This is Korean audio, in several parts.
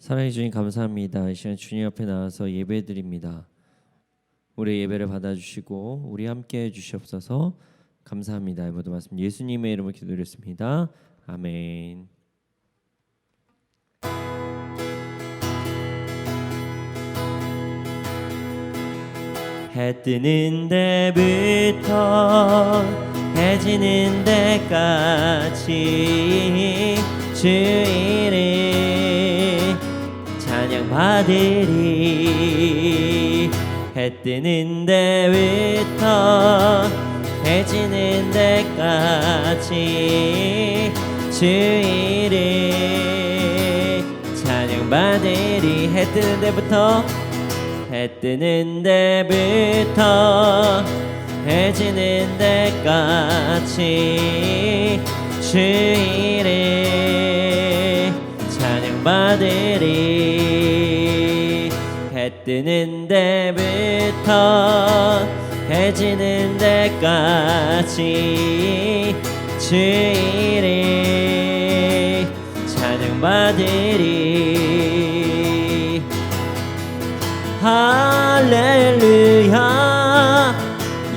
사랑해 주님 감사합니다. 이 시간 주님 앞에 나와서 예배드립니다. 우리 예배를 받아주시고 우리 함께 해주시옵소서. 감사합니다. 모두 말씀 예수님의 이름으로 기도드렸습니다. 아멘. 해 뜨는 데부터 해 지는 데까지 주 이름 찬양 받으리. 해 뜨는 데부터 해 지는 데까지 주 이름 찬양 받으리. 해 뜨는 데부터 해 뜨는 데부터 해 지는 데까지 주 이름 찬양 받으리. 해 뜨는 데부터 해 지는 데까지 주 이름 찬양 받으리. 할렐루야.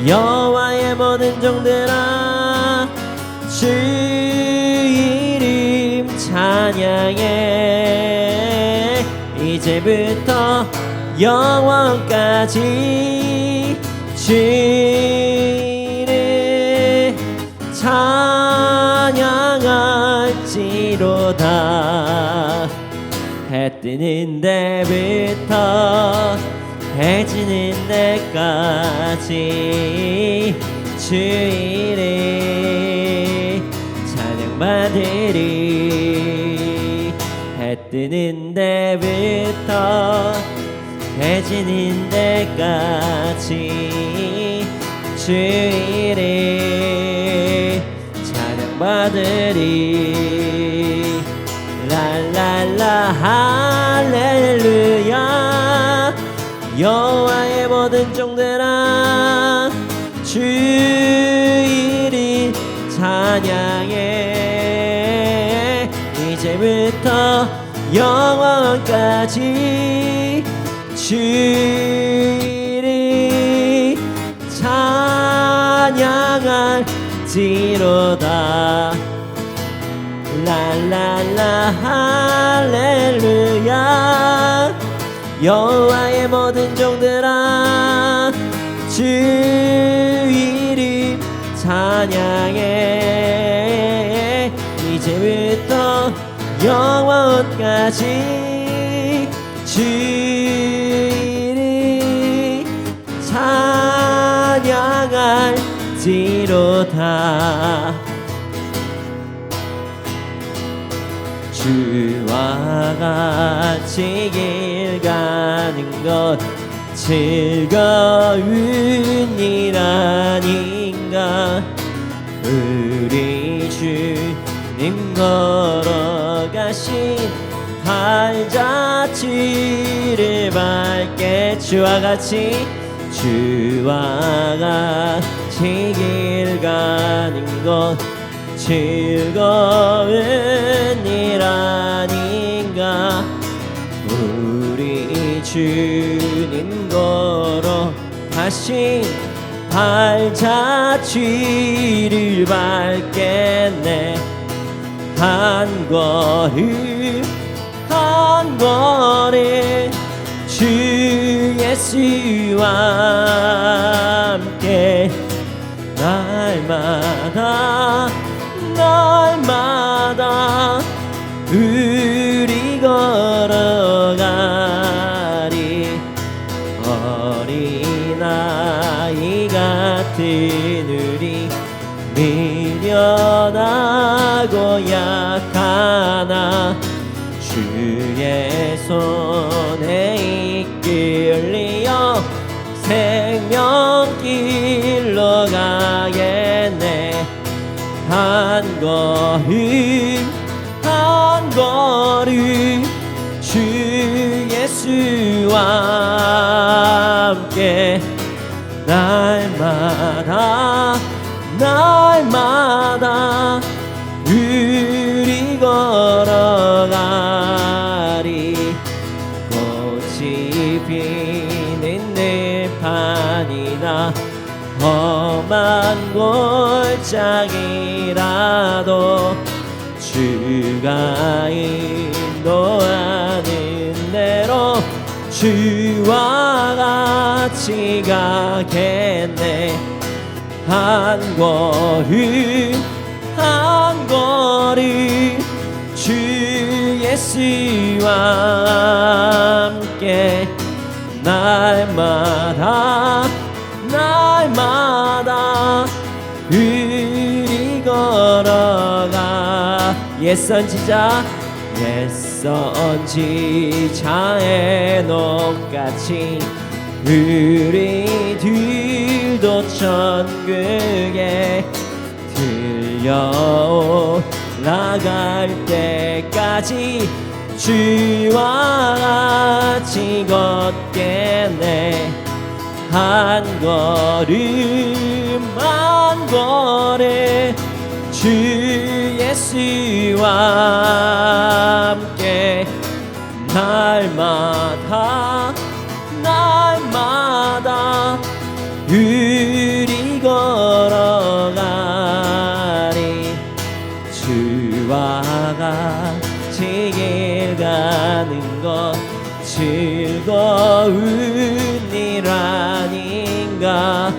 여호와의 모든 종들아 주 이름 찬양해. 이제부터 영원까지 주 이름 찬양할지로다. 해 뜨는 데부터 해 지는 데까지 주 이름 찬양 받으리. 해 뜨는 데부터 해 지는 데까지 주 이름 찬양 받으리. 랄랄라 할렐루야. 여호와의 모든 종들아 주 이름 찬양해. 이제부터 영원까지 주 이름 찬양할지로다. 랄랄라 할렐루야. 여호와의 모든 종들아 주 이름 찬양해. 이제부터 영원까지 주 이름 찬양할지로다. 주와 같이 길 가는 것 즐거운 일 아닌가. 우리 주님 걸어가신 발자취를 밟게. 주와 같이 길 가는 것 즐거운 일 아닌가. 우리 주님 걸어 가신 발자취를 밟겠네. 한 걸음 한 걸음 주 예수와 함께 날마다 우리 걸어가리. 어린아이 같은 우리 미련하고 약하나 주의 손에 이끌려 생명길로 가겠네. 한 걸음 한 걸음 주 예수와 함께 날마다 우리 걸어가리. 험한 골짜기라도 주가 인도하는 대로 주와 같이 가겠네. 한 걸음 한 걸음 주 예수와 함께 날마다 날마다 우리 걸어가. 옛선지자 옛선지자의 녹같이 우리들도 천국에 들려올라갈 때까지 주와 같이 걷겠네. 한 걸음 한 걸음 주 예수와 함께 날마다 날마다 우리 걸어가리. 주와 같이 길 가는 것 즐거운 일 아닌가.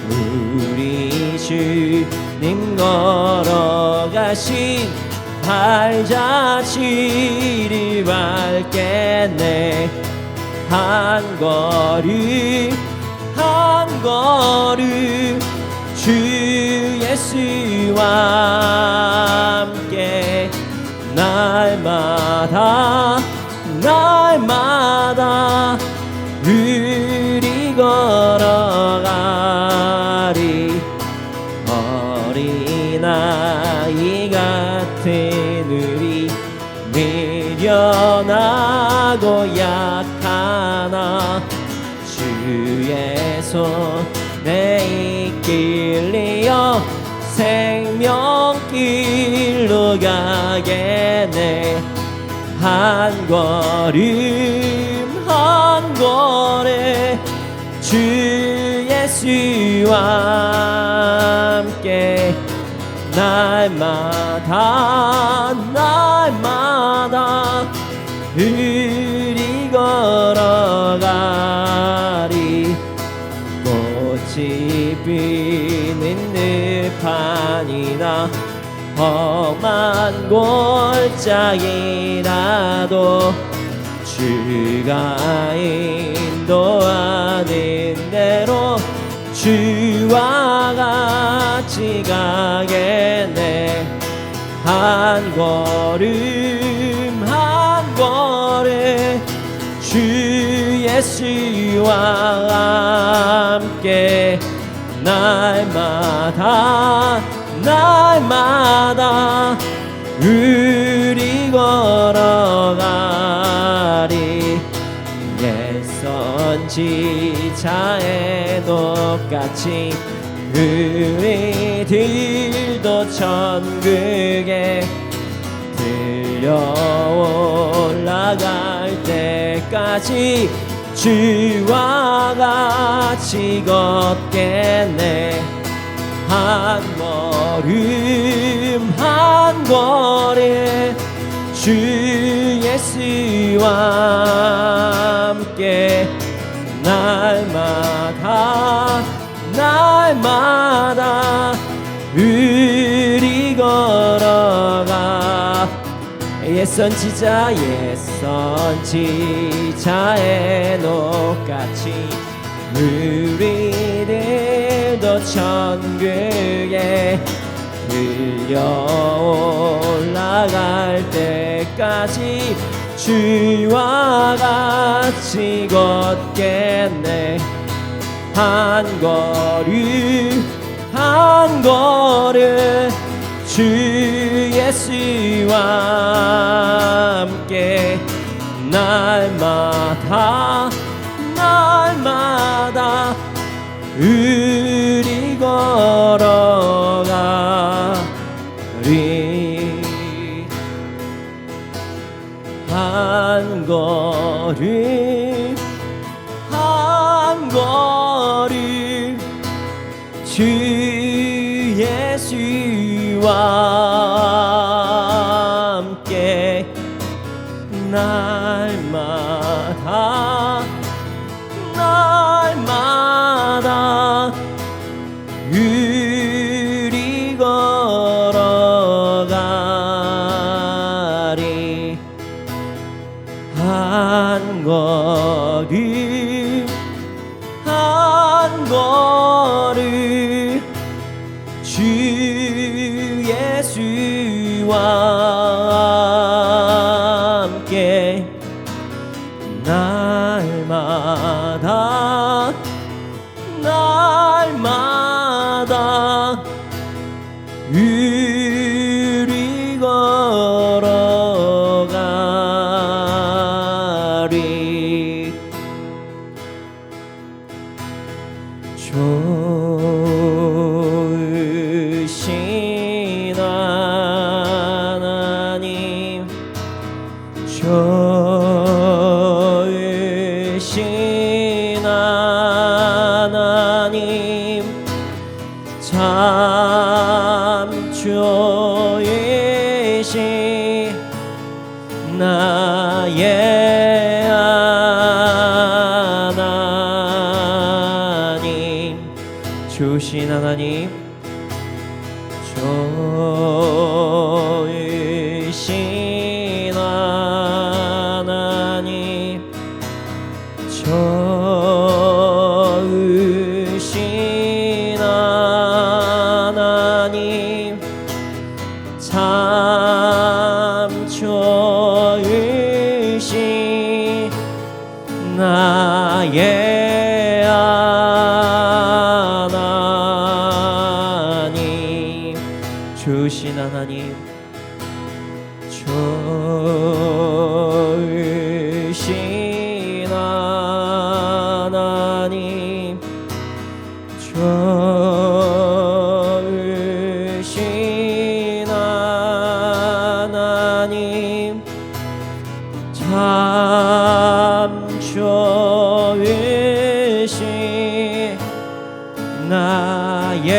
우리 주님 걸어가신 발자취를 밟겠네. 한 걸음 한 걸음 주 예수와 함께 날마다 날마다 우리 걸어가리. 어린아이 같은 우리 미련하고 약하나 주의 손에 이끌려 생명길로 가겠네. 한 걸음 한 걸음 주 예수와 함께 날마다 날마다 우리 걸어가리. 꽃이 피는 늪판이나 험한 골짜기라도 주가 인도하는 대로 주와 같이 가겠네. 한 걸음 한 걸음 주 예수와 함께 날마다 날마다 우리 걸어가리. 옛선지자의 녹같이 우리들도 천국에 들려올라갈 때까지 주와 같이 걷겠네. 한 걸음 한 걸음 주 예수와 함께 날마다 날마다 우리 걸어가. 옛선지자 옛선지자의 녹같이 우리들도 천국에 들려올라갈 때까지 주와 같이 걷겠네. 한 걸음 한 걸음 주 예수와 함께 날마다 날마다 우리 걸어가리. 한 걸음 한 걸음 주 예수와 함께 날마다 우리 걸어가리. 한 걸음 한 걸음 주 예수와 함께 날마다 우리 걸어가리. 좋으신 하나님, 좋으신 하나님, 참 좋으신 나의 하나님, 좋으신 하나님, 좋으신 하나님, 좋으신 하나님, 참 좋으신 나의 하나님, 좋으신 하나님, 좋으신 하나님, 좋으신 하나님, 참 좋으신 나의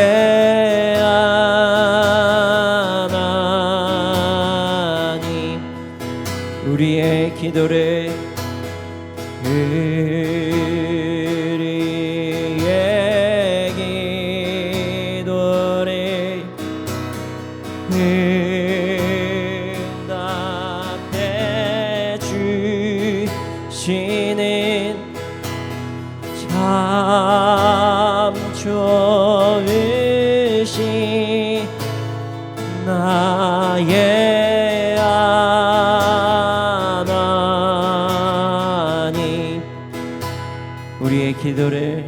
하나님. 우리의 기도를 응답해 주시는 참 좋으신 나의 하나님. 우리의 기도를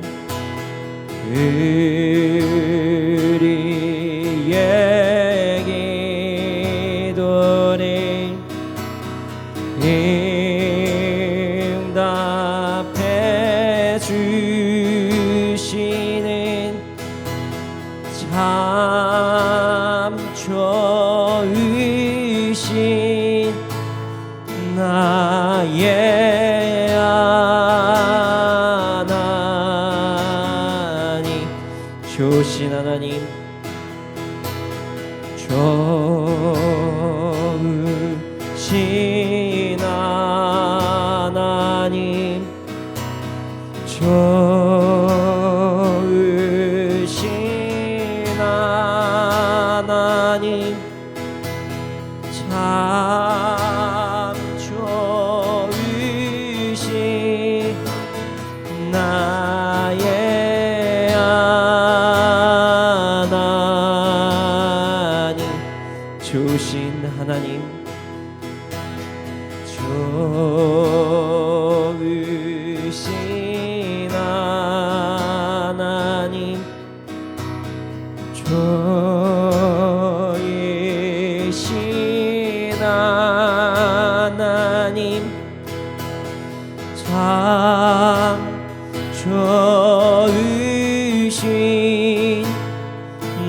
응답해 주시는 참 좋으신 나의 하나님, 좋으신 하나님, 좋으신 하나님, 좋으신 하나님, 참 좋으신 나의 하나님, 좋으신 하나님, 좋으신 하나님, 좋으신 하나님, 참 좋으신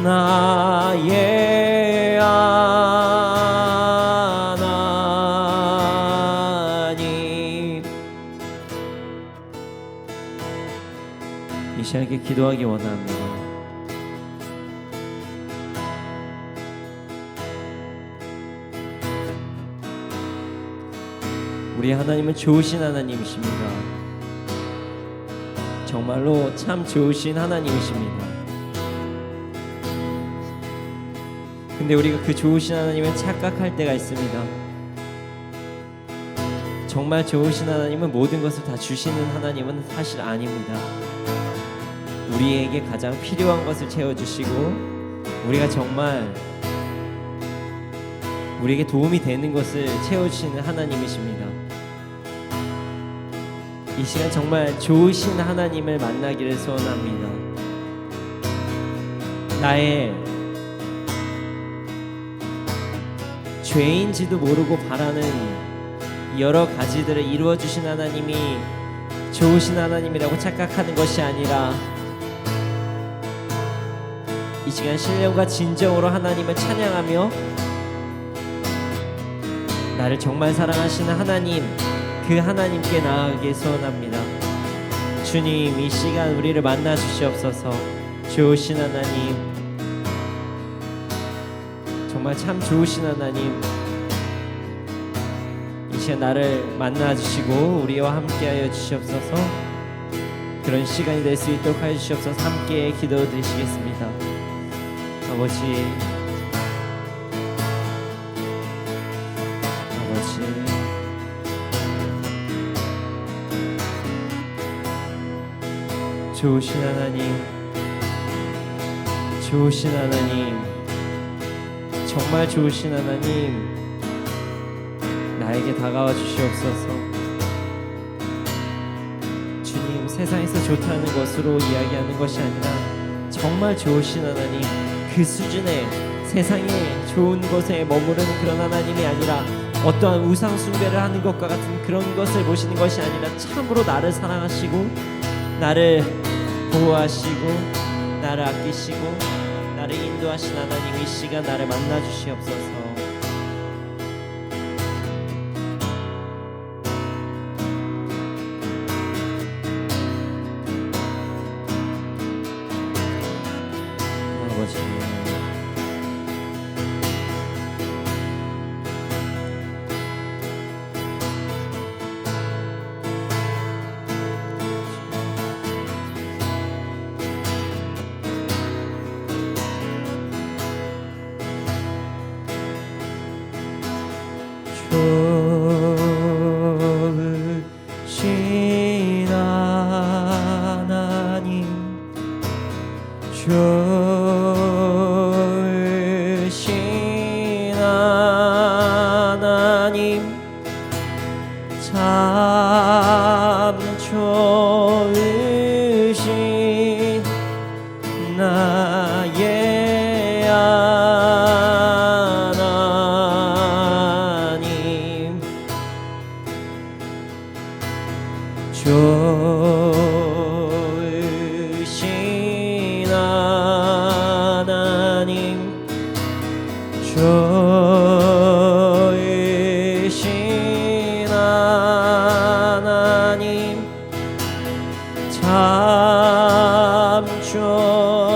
나의 하나님. 이 시간에 기도하기 원합니다. 우리 하나님은 좋으신 하나님이십니다. 정말로 참 좋으신 하나님이십니다. 근데 우리가 그 좋으신 하나님을 착각할 때가 있습니다. 정말 좋으신 하나님은 모든 것을 다 주시는 하나님은 사실 아닙니다. 우리에게 가장 필요한 것을 채워주시고 우리가 정말 우리에게 도움이 되는 것을 채워주시는 하나님이십니다. 이 시간 정말 좋으신 하나님을 만나기를 소원합니다. 나의 죄인지도 모르고 바라는 여러 가지들을 이루어주신 하나님이 좋으신 하나님이라고 착각하는 것이 아니라 이 시간 신령과 진정으로 하나님을 찬양하며 나를 정말 사랑하시는 하나님, 그 하나님께 나아가길 소원합니다. 주님, 이 시간 우리를 만나 주시옵소서. 좋으신 하나님, 정말 참 좋으신 하나님, 이 시간 나를 만나 주시고 우리와 함께하여 주시옵소서. 그런 시간이 될 수 있도록 하여 주시옵소서. 함께 기도드리시겠습니다. 아버지, 좋으신 하나님, 좋으신 하나님, 정말 좋으신 하나님, 나에게 다가와 주시옵소서. 주님, 세상에서 좋다는 것으로 이야기하는 것이 아니라 정말 좋으신 하나님, 그 수준의 세상에 좋은 곳에 머무르는 그런 하나님이 아니라 어떠한 우상 숭배를 하는 것과 같은 그런 것을 보시는 것이 아니라 참으로 나를 사랑하시고 나를 보호하시고 나를 아끼시고 나를 인도하신 하나님, 이 시간 나를 만나 주시옵소서. 아버지, 좋으신 하나님, 좋으신 하나님, 참 좋으신 나의 하나님, 좋으신 하나님, 좋으신 하나님, 참 좋으신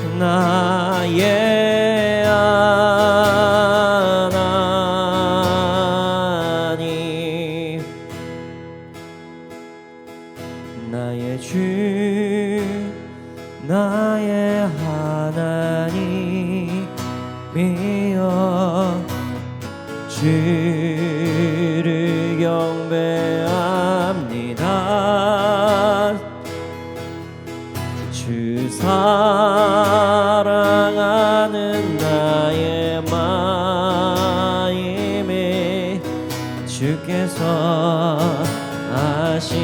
나의 하나님, 나의 주, 나의 하나님이여, 주를 경배합니다. 주 사랑하는 나의 마음에 주께서 아시나이다.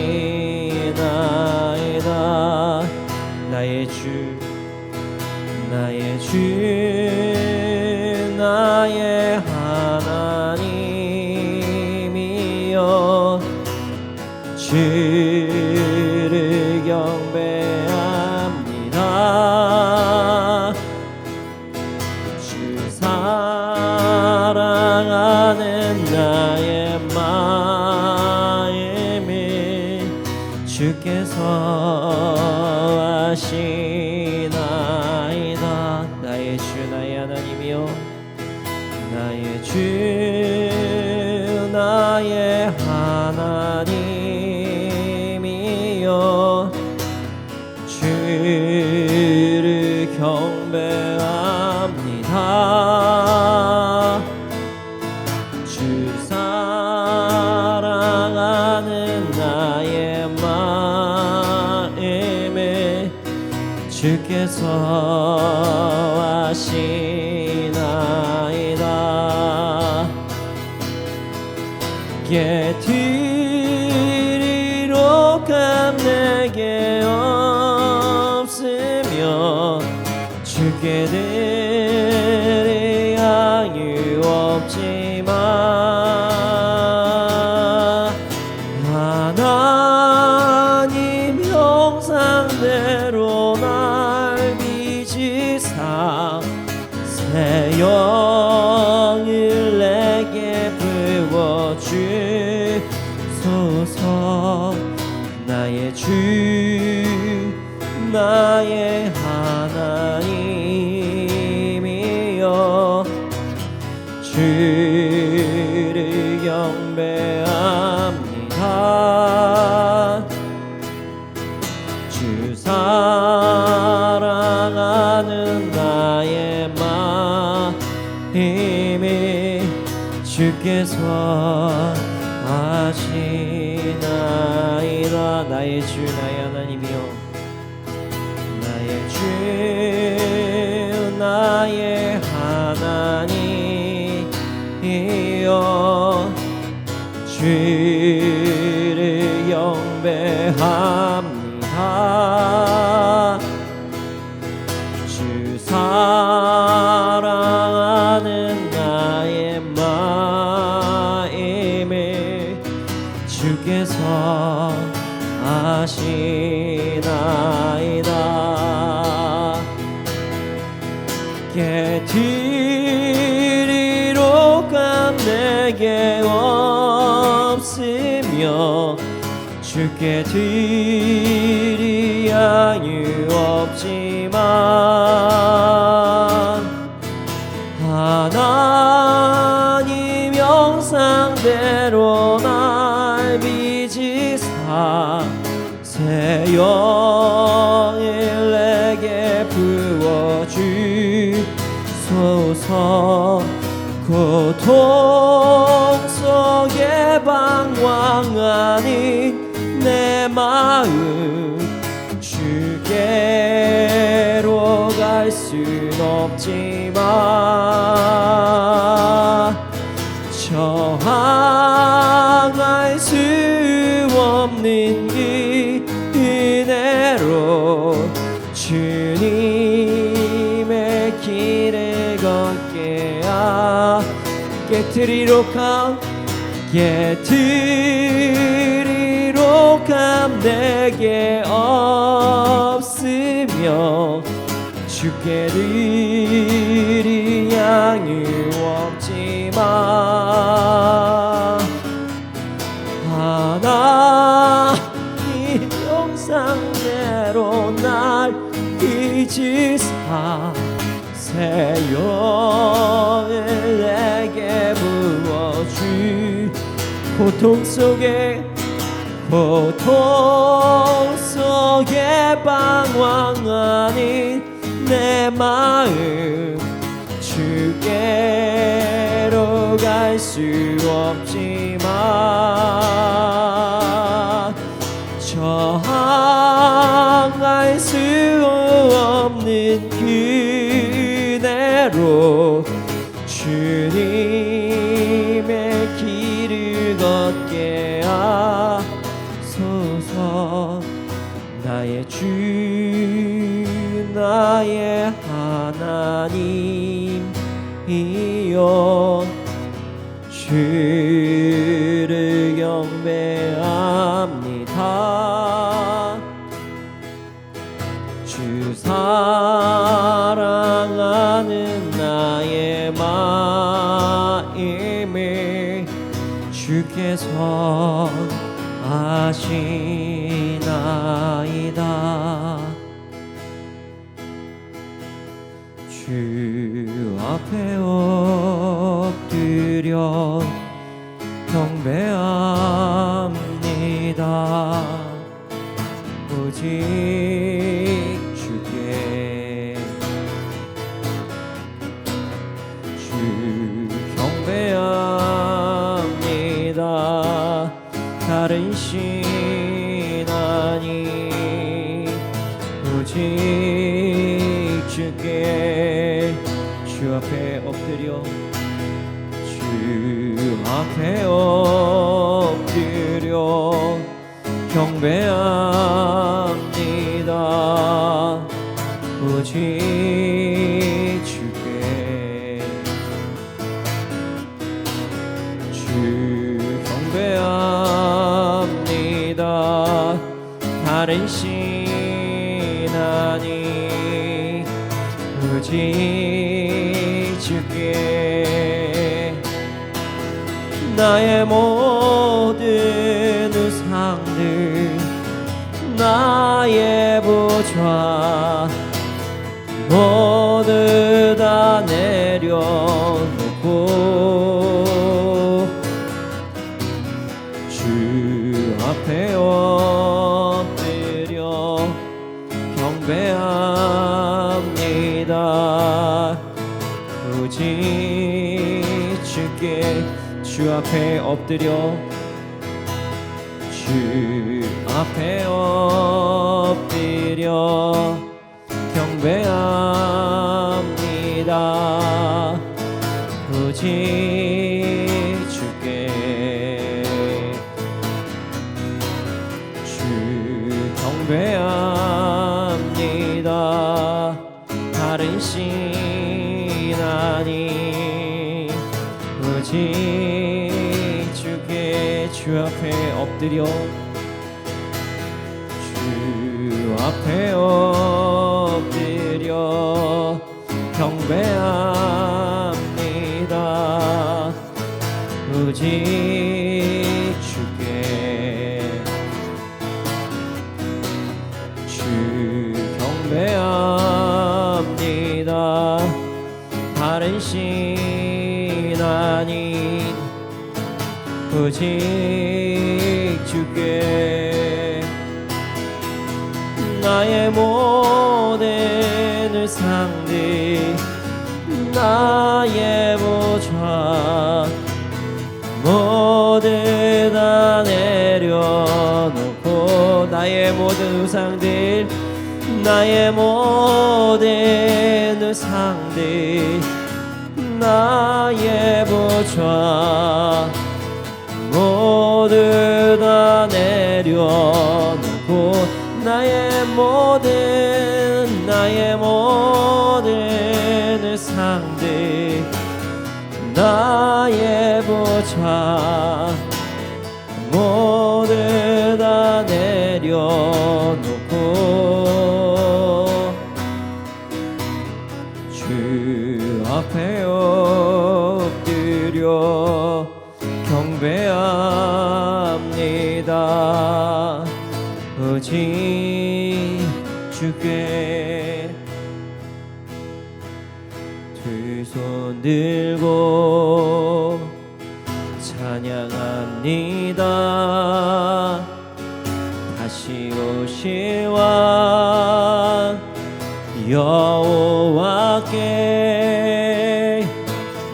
나의 주, 나의 주, 나의 하나님이여, 주를 경배합니다. 주 사랑하는 나의 마음에 주께서 아시나이다. 나의 주, 나의 하나님이여, 나의 주, 주께서 하시나이다. 깨뜨리러 감 내게 없으며 주께 드릴 양이 없지만 하나님 형상대로 날 빚으사 새 영을 내게 부어주소서. 나의 주 나의 하나님이여 주를 경배합니다. 주 사랑하는 나의 마음이 주께서 하시나이다. 나의 주 나의 하나님이여 나의 주 나의 하나님이여 주를 경배합니다. 주 사랑하는 나의 마음을 주께서 아시나이다. 깨뜨리러 감 내게 없으며 주께 드릴 양이 없지만 하나님 형상대로 날 빚으사 새 영을 내게 부어주소서. 고통 속에 방황하는 내 마음 주께로 갈 순 없지만 저항할 수 없는 그 은혜로 주님의 길을 걷게 깨뜨리러 감 내게 없으며 주께 드릴 양이 없지만 하나님 형상대로 날 빚으사 새 영을 내게 부어주. 고통 속에 방황하는 내 마음 주께로 갈 수 없지만 저항할 수 없는 그대로 주님의 길을 걷게 하소서. 나의 주 나의 하나님이여 주를 경배합니다. 주 사랑하는 나의 마음을 주께서 아시나이다. 주 앞에 엎드려 경배합니다. 오직 주께 주 경배합니다. 다른 신 아니 오직 주께 주 앞에 엎드려 주 앞에 엎드려 경배합니다. 오직 주께 주 경배합니다. 다른 신 아니 오직 주께 나의 모든 우상들 나의 보좌 모두 다 내려놓고 주 앞에 엎드려 경배합니다. 오직 주께 주 앞에 엎드려 주 앞에 엎드려 경배합니다. 오직 주께 주 경배합니다. 다른 신 아니 오직 주께 주 앞에 엎드려 주 앞에 엎드려 경배합니다. 오직 주께 주 경배합니다. 다른 신 아닌 오직 주께 나의 모든 우상들 나의 보좌 모두 다 내려놓고 나의 모든 우상들 나의 모든 우상들 나의 보좌 모두 다 내려놓고 나의 모든 우상들 나의 보좌 모두 다 내려놓고 주 앞에 엎드려 경배합니다. 오직 주께 두 손 들고 찬양합니다. 다시 오실 왕 여호와께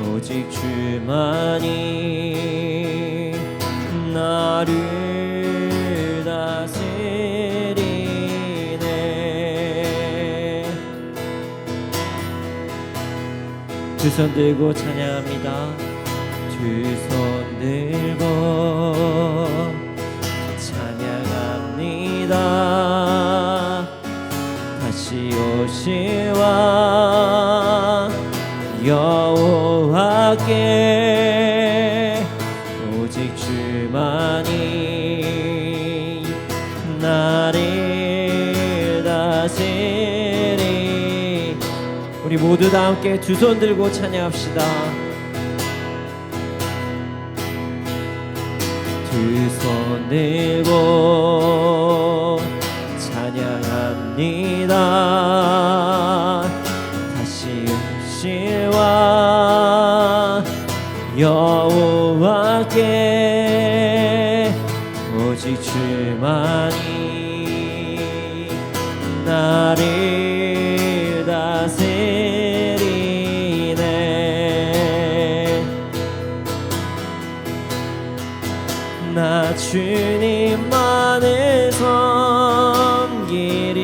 오직 주만이 나를 다스리네. 두 손 들고 찬양합니다. 두 손 들고 찬양합니다. 다시 오실 왕 여호와께 오직 주만이 나를 다스리. 우리 모두 다 함께 두 손 들고 찬양합시다. 두 손 들고 찬양합니다. 다시 오실 왕 여호와께 오직 주만이 나를 다스리네. 나 주님만을 섬기리.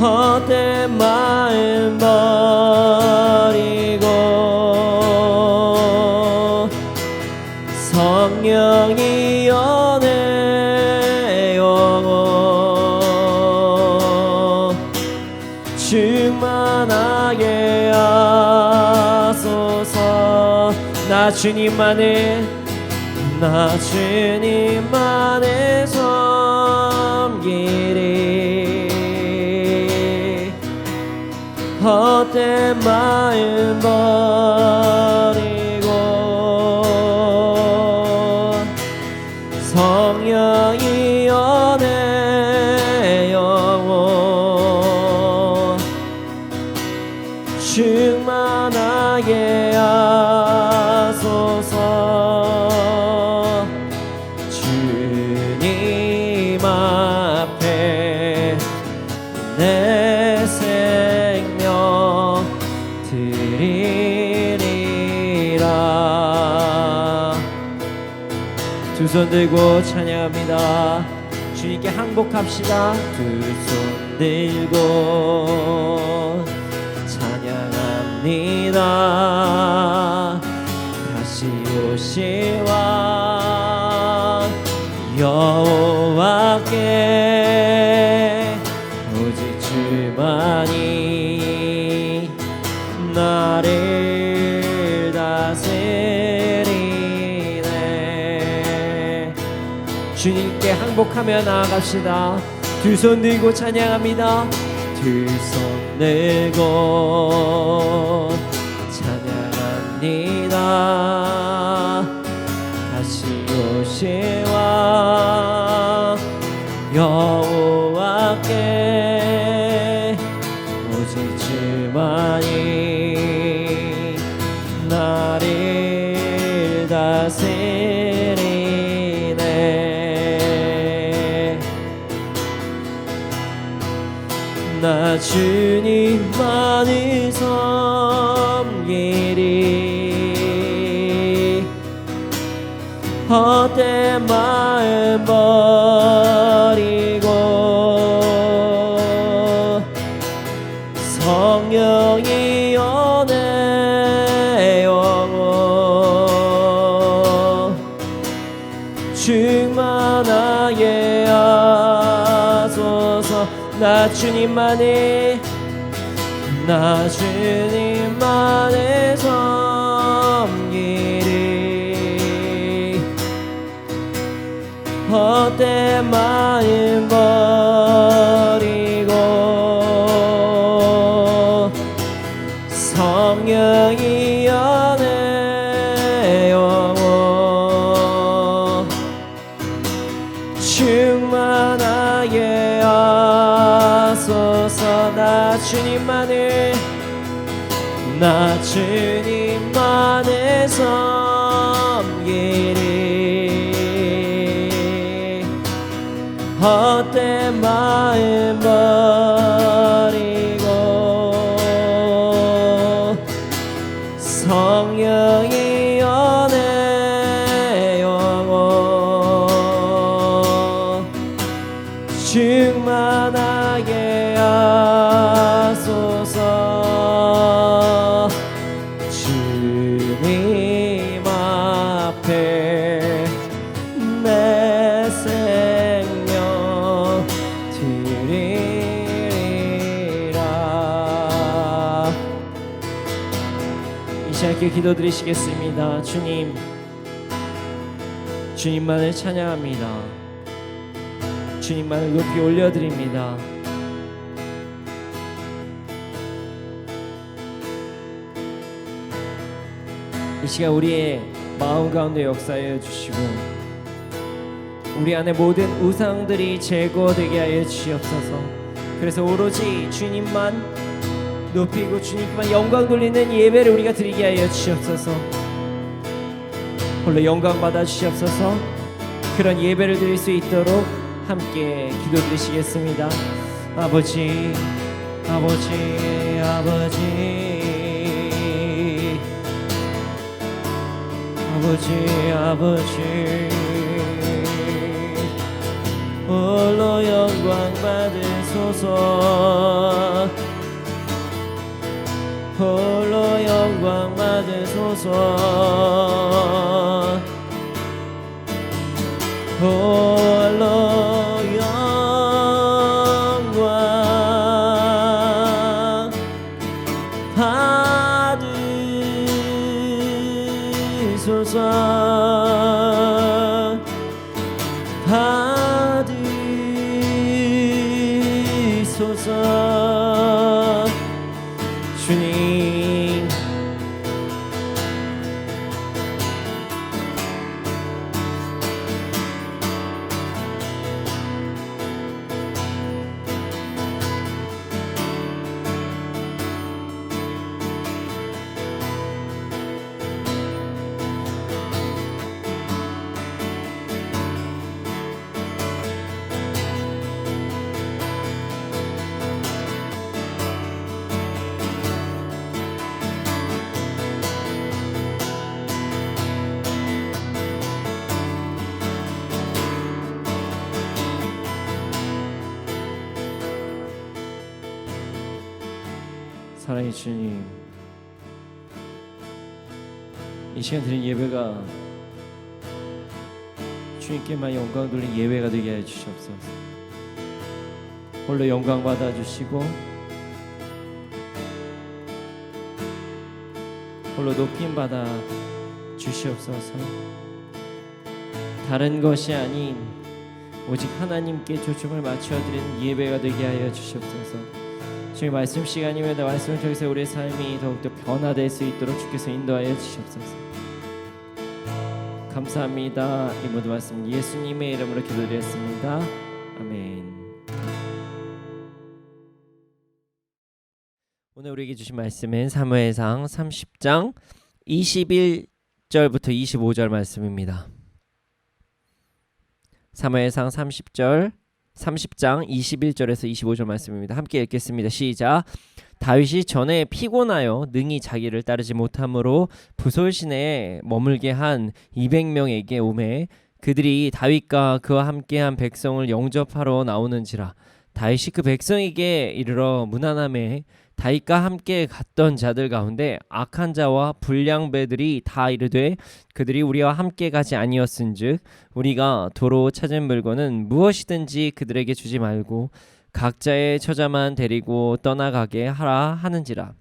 헛된 마음 버리고 성령이 연애 영혼 충만하게 하소서. 나 주님만을 섬기리. 헛된 마음 버리고 성령이 연애 영혼 충만하게 하소서. 주님 앞에 내 생명 드리리라. 두 손 들고 찬양합니다. 주님께 항복합시다. 두 손 들고 찬양합니다. 다시 오실 왕 여호와께 오직 주만이 나를 다스리네. 주님께 항복하며 나아갑시다. 두 손 들고 찬양합니다. 두 손 들고 찬양합니다. 다시 오실 왕 여호와께 오직 주만이 나를 다스리네. 나 주님만을 섬기리. 헛된 마음 버리고 성령이 연애 영혼 충만하게 하소서. 나 주님만을 섬기리. 헛된 마음 버리고 성령이 연애 영혼 충만하게 하소서. 나 주님만을 섬기리. 헛된 마음 버리고 성령이 연애 영혼 충만하게 하소서. 주님 앞에 내 생명 드리리라. 이 시간께 기도드리시겠습니다. 주님만을 찬양합니다. 주님만을 높이 올려드립니다. 이 시간 우리의 마음 가운데 역사하여 주시고 우리 안에 모든 우상들이 제거되게 하여 주시옵소서. 그래서 오로지 주님만 높이고 주님만 영광 돌리는 예배를 우리가 드리게 하여 주시옵소서. 홀로 영광 받아 주시옵소서. 그런 예배를 드릴 수 있도록 함께 기도드리시겠습니다. 아버지 아버지 아버지 아버지 아버지 홀로 영광 받으소서. 홀로 영광 받으소서. 홀로 영광 받으소서. 받으소서. 주님, 사랑의 주님, 이 시간 드린 예배가 주님께만 영광 돌린 예배가 되게 해 주시옵소서. 홀로 영광 받아 주시고 홀로 높임 받아 주시옵소서. 다른 것이 아닌 오직 하나님께 초점을 맞춰 드리는 예배가 되게 하여 주시옵소서. 주의 말씀 시간입니다. 말씀을 통해서 우리의 삶이 더욱더 변화될 수 있도록 주께서 인도하여 주시옵소서. 감사합니다. 이 모든 말씀 예수님의 이름으로 기도드렸습니다. 아멘. 오늘 우리에게 주신 말씀은 사무엘상 30장 21절부터 25절 말씀입니다. 사무엘상 30장 21절에서 25절 말씀입니다. 함께 읽겠습니다. 시작. 다윗이 전에 피곤하여 능히 자기를 따르지 못함으로 부솔 시내에 머물게 한 200명에게 오매 그들이 다윗과 그와 함께한 백성을 영접하러 나오는지라. 다윗이 그 백성에게 이르러 문안하매 다윗과 함께 갔던 자들 가운데 악한 자와 불량배들이 다 이르되 그들이 우리와 함께 가지 아니었은즉 우리가 도로 찾은 물건은 무엇이든지 그들에게 주지 말고 각자의 처자만 데리고 떠나가게 하라 하는지라.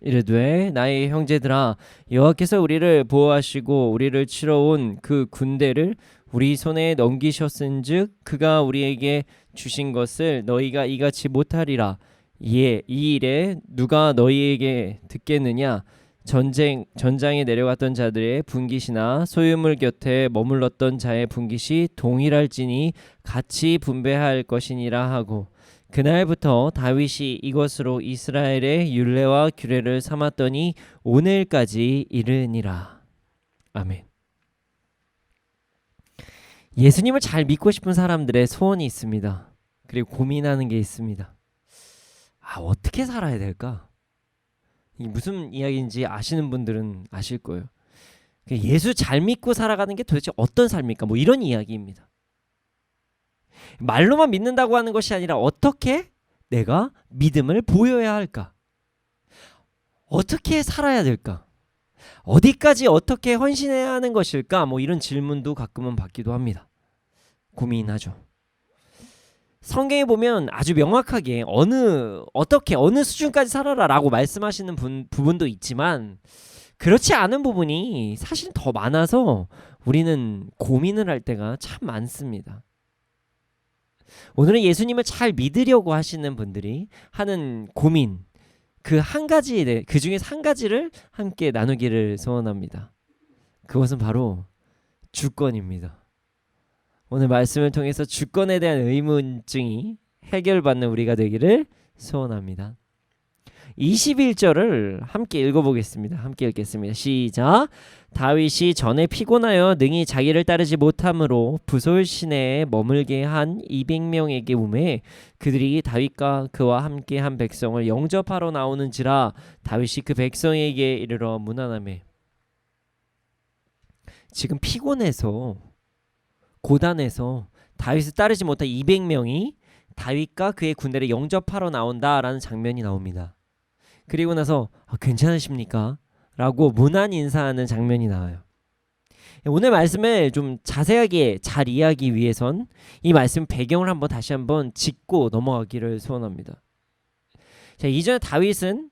이르되 나의 형제들아, 여호와께서 우리를 보호하시고 우리를 치러 온 그 군대를 우리 손에 넘기셨은즉 그가 우리에게 주신 것을 너희가 이같이 못하리라. 이 일에 누가 너희에게 듣겠느냐? 전장에 내려갔던 자들의 분깃이나 소유물 곁에 머물렀던 자의 분깃이 동일할지니 같이 분배할 것이니라 하고, 그날부터 다윗이 이것으로 이스라엘의 율례와 규례를 삼았더니 오늘까지 이르니라. 아멘. 예수님을 잘 믿고 싶은 사람들의 소원이 있습니다. 그리고 고민하는 게 있습니다. 어떻게 살아야 될까? 이게 무슨 이야기인지 아시는 분들은 아실 거예요. 예수 잘 믿고 살아가는 게 도대체 어떤 삶입니까? 뭐 이런 이야기입니다. 말로만 믿는다고 하는 것이 아니라 어떻게 내가 믿음을 보여야 할까? 어떻게 살아야 될까? 어디까지 어떻게 헌신해야 하는 것일까? 뭐 이런 질문도 가끔은 받기도 합니다. 고민하죠. 성경에 보면 아주 명확하게 어느 수준까지 살아라라고 말씀하시는 부분도 있지만 그렇지 않은 부분이 사실 더 많아서 우리는 고민을 할 때가 참 많습니다. 오늘은 예수님을 잘 믿으려고 하시는 분들이 하는 고민, 그 중에서 한 가지를 함께 나누기를 소원합니다. 그것은 바로 주권입니다. 오늘 말씀을 통해서 주권에 대한 의문증이 해결받는 우리가 되기를 소원합니다. 21절을 함께 읽어보겠습니다. 함께 읽겠습니다. 시작. 다윗이 전에 피곤하여 능히 자기를 따르지 못함으로 부솔 시내에 머물게 한 200명에게 오매 그들이 다윗과 그와 함께 한 백성을 영접하러 나오는지라. 다윗이 그 백성에게 이르러 문안하매. 지금 피곤해서 고단해서 다윗을 따르지 못한 200명이 다윗과 그의 군대를 영접하러 나온다라는 장면이 나옵니다. 그리고 나서 괜찮으십니까? 라고 문안 인사하는 장면이 나와요. 오늘 말씀을 좀 자세하게 잘 이해하기 위해선 이 말씀 배경을 다시 한번 짚고 넘어가기를 소원합니다. 자, 이전에 다윗은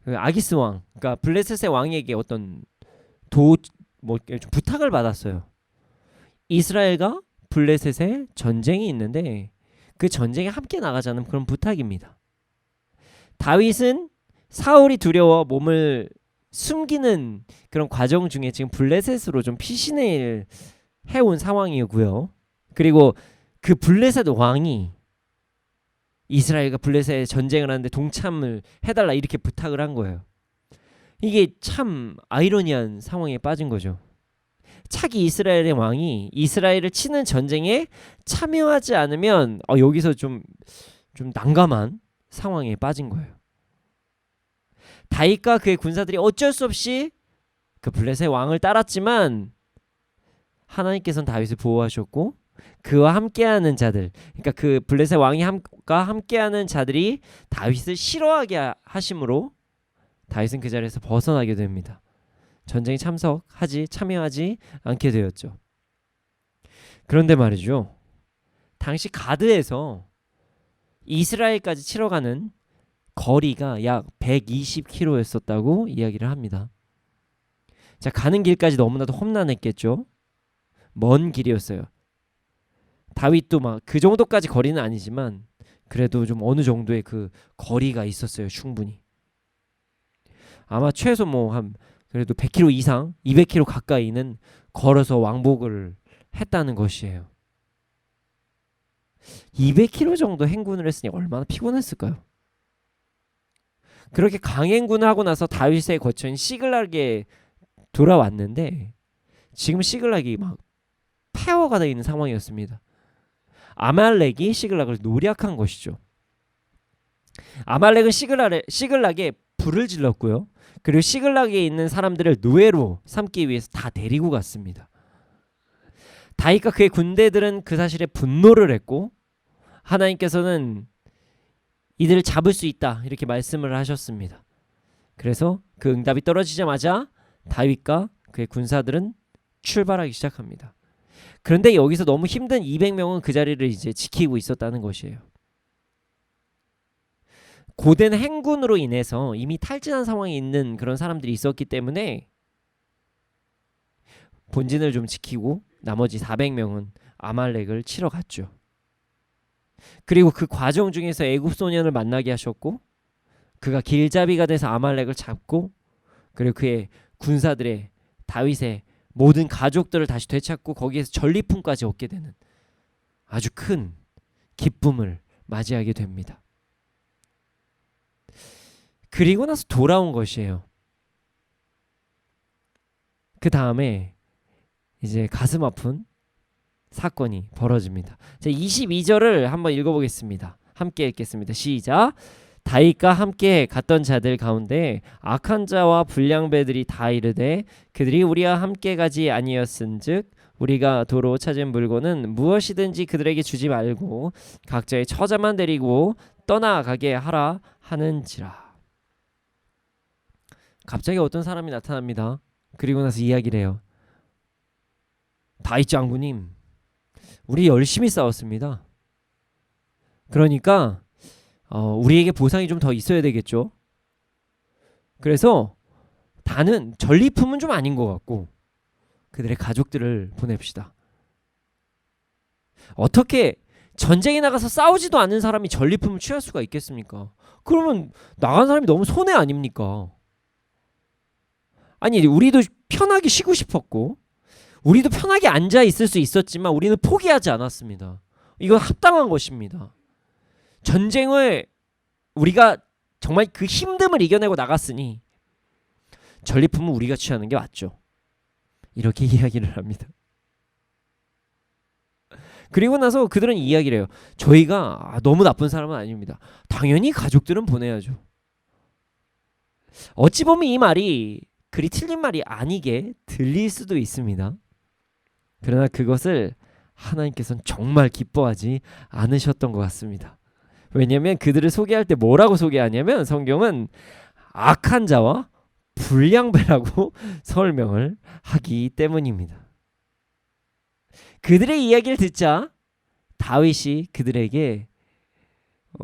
그 아기스 왕, 그러니까 블레셋의 왕에게 어떤 부탁을 받았어요. 이스라엘과 블레셋의 전쟁이 있는데 그 전쟁에 함께 나가자는 그런 부탁입니다. 다윗은 사울이 두려워 몸을 숨기는 그런 과정 중에 지금 블레셋으로 좀 피신을 해온 상황이고요. 그리고 그 블레셋 왕이 이스라엘과 블레셋의 전쟁을 하는데 동참을 해달라 이렇게 부탁을 한 거예요. 이게 참 아이러니한 상황에 빠진 거죠. 차기 이스라엘의 왕이 이스라엘을 치는 전쟁에 참여하지 않으면 여기서 좀 난감한 상황에 빠진 거예요. 다윗과 그의 군사들이 어쩔 수 없이 그 블레셋 왕을 따랐지만 하나님께서는 다윗을 보호하셨고 그와 함께하는 자들, 그러니까 그 블레셋 왕과 함께하는 자들이 다윗을 싫어하게 하심으로 다윗은 그 자리에서 벗어나게 됩니다. 전쟁에 참여하지 않게 되었죠. 그런데 말이죠, 당시 가드에서 이스라엘까지 치러 가는 거리가 약 120km였었다고 이야기를 합니다. 자, 가는 길까지 너무나도 험난했겠죠. 먼 길이었어요. 다윗도 막 그 정도까지 거리는 아니지만 그래도 좀 어느 정도의 그 거리가 있었어요. 충분히. 아마 최소 한 그래도 100km 이상, 200km 가까이는 걸어서 왕복을 했다는 것이에요. 200km 정도 행군을 했으니 얼마나 피곤했을까요? 그렇게 강행군을 하고 나서 다윗의 거처인 시글락에 돌아왔는데 지금 시글락이 막 폐허가 되어 있는 상황이었습니다. 아말렉이 시글락을 노략한 것이죠. 아말렉은 시글락에 불을 질렀고요. 그리고 시글락에 있는 사람들을 노예로 삼기 위해서 다 데리고 갔습니다. 다윗과 그의 군대들은 그 사실에 분노를 했고 하나님께서는 이들을 잡을 수 있다 이렇게 말씀을 하셨습니다. 그래서 그 응답이 떨어지자마자 다윗과 그의 군사들은 출발하기 시작합니다. 그런데 여기서 너무 힘든 200명은 그 자리를 이제 지키고 있었다는 것이에요. 고된 행군으로 인해서 이미 탈진한 상황에 있는 그런 사람들이 있었기 때문에 본진을 좀 지키고 나머지 400명은 아말렉을 치러 갔죠. 그리고 그 과정 중에서 애굽 소년을 만나게 하셨고 그가 길잡이가 돼서 아말렉을 잡고 그리고 그의 군사들의 다윗의 모든 가족들을 다시 되찾고 거기에서 전리품까지 얻게 되는 아주 큰 기쁨을 맞이하게 됩니다. 그리고 나서 돌아온 것이에요. 그 다음에 이제 가슴 아픈 사건이 벌어집니다. 자, 22절을 한번 읽어보겠습니다. 함께 읽겠습니다. 시작. 다윗과 함께 갔던 자들 가운데 악한 자와 불량배들이 다 이르되 그들이 우리와 함께 가지 아니었은즉 우리가 도로 찾은 물건은 무엇이든지 그들에게 주지 말고 각자의 처자만 데리고 떠나가게 하라 하는지라. 갑자기 어떤 사람이 나타납니다. 그리고 나서 이야기를 해요. 다윗 장군님, 우리 열심히 싸웠습니다. 그러니까 우리에게 보상이 좀 더 있어야 되겠죠. 그래서 다는 전리품은 좀 아닌 것 같고 그들의 가족들을 보냅시다. 어떻게 전쟁에 나가서 싸우지도 않는 사람이 전리품을 취할 수가 있겠습니까? 그러면 나간 사람이 너무 손해 아닙니까? 아니, 우리도 편하게 쉬고 싶었고 우리도 편하게 앉아 있을 수 있었지만 우리는 포기하지 않았습니다. 이건 합당한 것입니다. 전쟁을 우리가 정말 그 힘듦을 이겨내고 나갔으니 전리품은 우리가 취하는 게 맞죠. 이렇게 이야기를 합니다. 그리고 나서 그들은 이야기를 해요. 저희가 너무 나쁜 사람은 아닙니다. 당연히 가족들은 보내야죠. 어찌 보면 이 말이 그리 틀린 말이 아니게 들릴 수도 있습니다. 그러나 그것을 하나님께서는 정말 기뻐하지 않으셨던 것 같습니다. 왜냐하면 그들을 소개할 때 뭐라고 소개하냐면 성경은 악한 자와 불량배라고 설명을 하기 때문입니다. 그들의 이야기를 듣자 다윗이 그들에게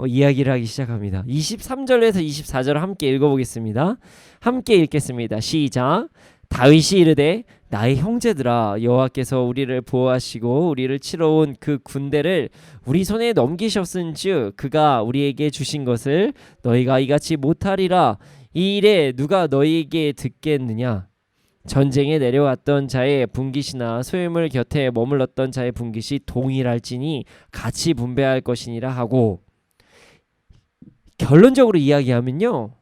이야기를 하기 시작합니다. 23절에서 24절을 함께 읽어보겠습니다. 함께 읽겠습니다. 시작. 다윗이 이르되 나의 형제들아 여호와께서 우리를 보호하시고 우리를 치러 온 그 군대를 우리 손에 넘기셨은즉 그가 우리에게 주신 것을 너희가 이같이 못하리라. 이 일에 누가 너희에게 듣겠느냐. 전쟁에 내려왔던 자의 분깃이나 소유물 곁에 머물렀던 자의 분깃이 동일할지니 같이 분배할 것이니라 하고, 결론적으로 이야기하면요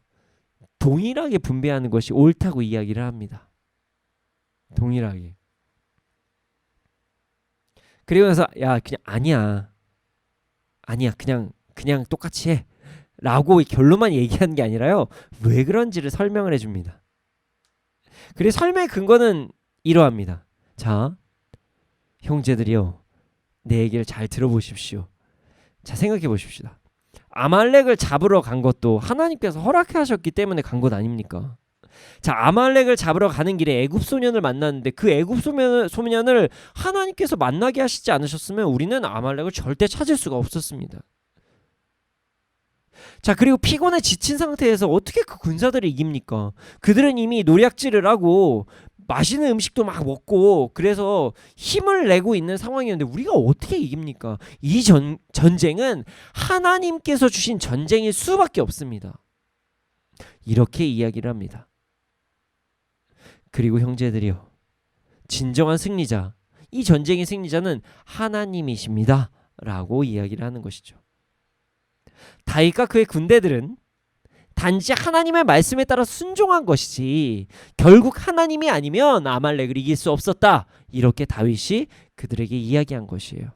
동일하게 분배하는 것이 옳다고 이야기를 합니다. 동일하게. 그리고 나서 야 그냥 아니야 그냥 똑같이 해 라고 결론만 얘기하는 게 아니라요 왜 그런지를 설명을 해줍니다. 그래서 설명의 근거는 이러합니다. 자, 형제들이요 내 얘기를 잘 들어보십시오. 자, 생각해 보십시다. 아말렉을 잡으러 간 것도 하나님께서 허락하셨기 때문에 간 것 아닙니까? 자, 아말렉을 잡으러 가는 길에 애굽 소년을 만났는데 그 애굽 소년을 하나님께서 만나게 하시지 않으셨으면 우리는 아말렉을 절대 찾을 수가 없었습니다. 자, 그리고 피곤해 지친 상태에서 어떻게 그 군사들을 이깁니까? 그들은 이미 노략질을 하고 맛있는 음식도 막 먹고 그래서 힘을 내고 있는 상황이었는데 우리가 어떻게 이깁니까? 이 전쟁은 하나님께서 주신 전쟁일 수밖에 없습니다. 이렇게 이야기를 합니다. 그리고 형제들이요 진정한 승리자, 이 전쟁의 승리자는 하나님이십니다 라고 이야기를 하는 것이죠. 다윗과 그의 군대들은 단지 하나님의 말씀에 따라 순종한 것이지 결국 하나님이 아니면 아말렉을 이길 수 없었다, 이렇게 다윗이 그들에게 이야기한 것이에요.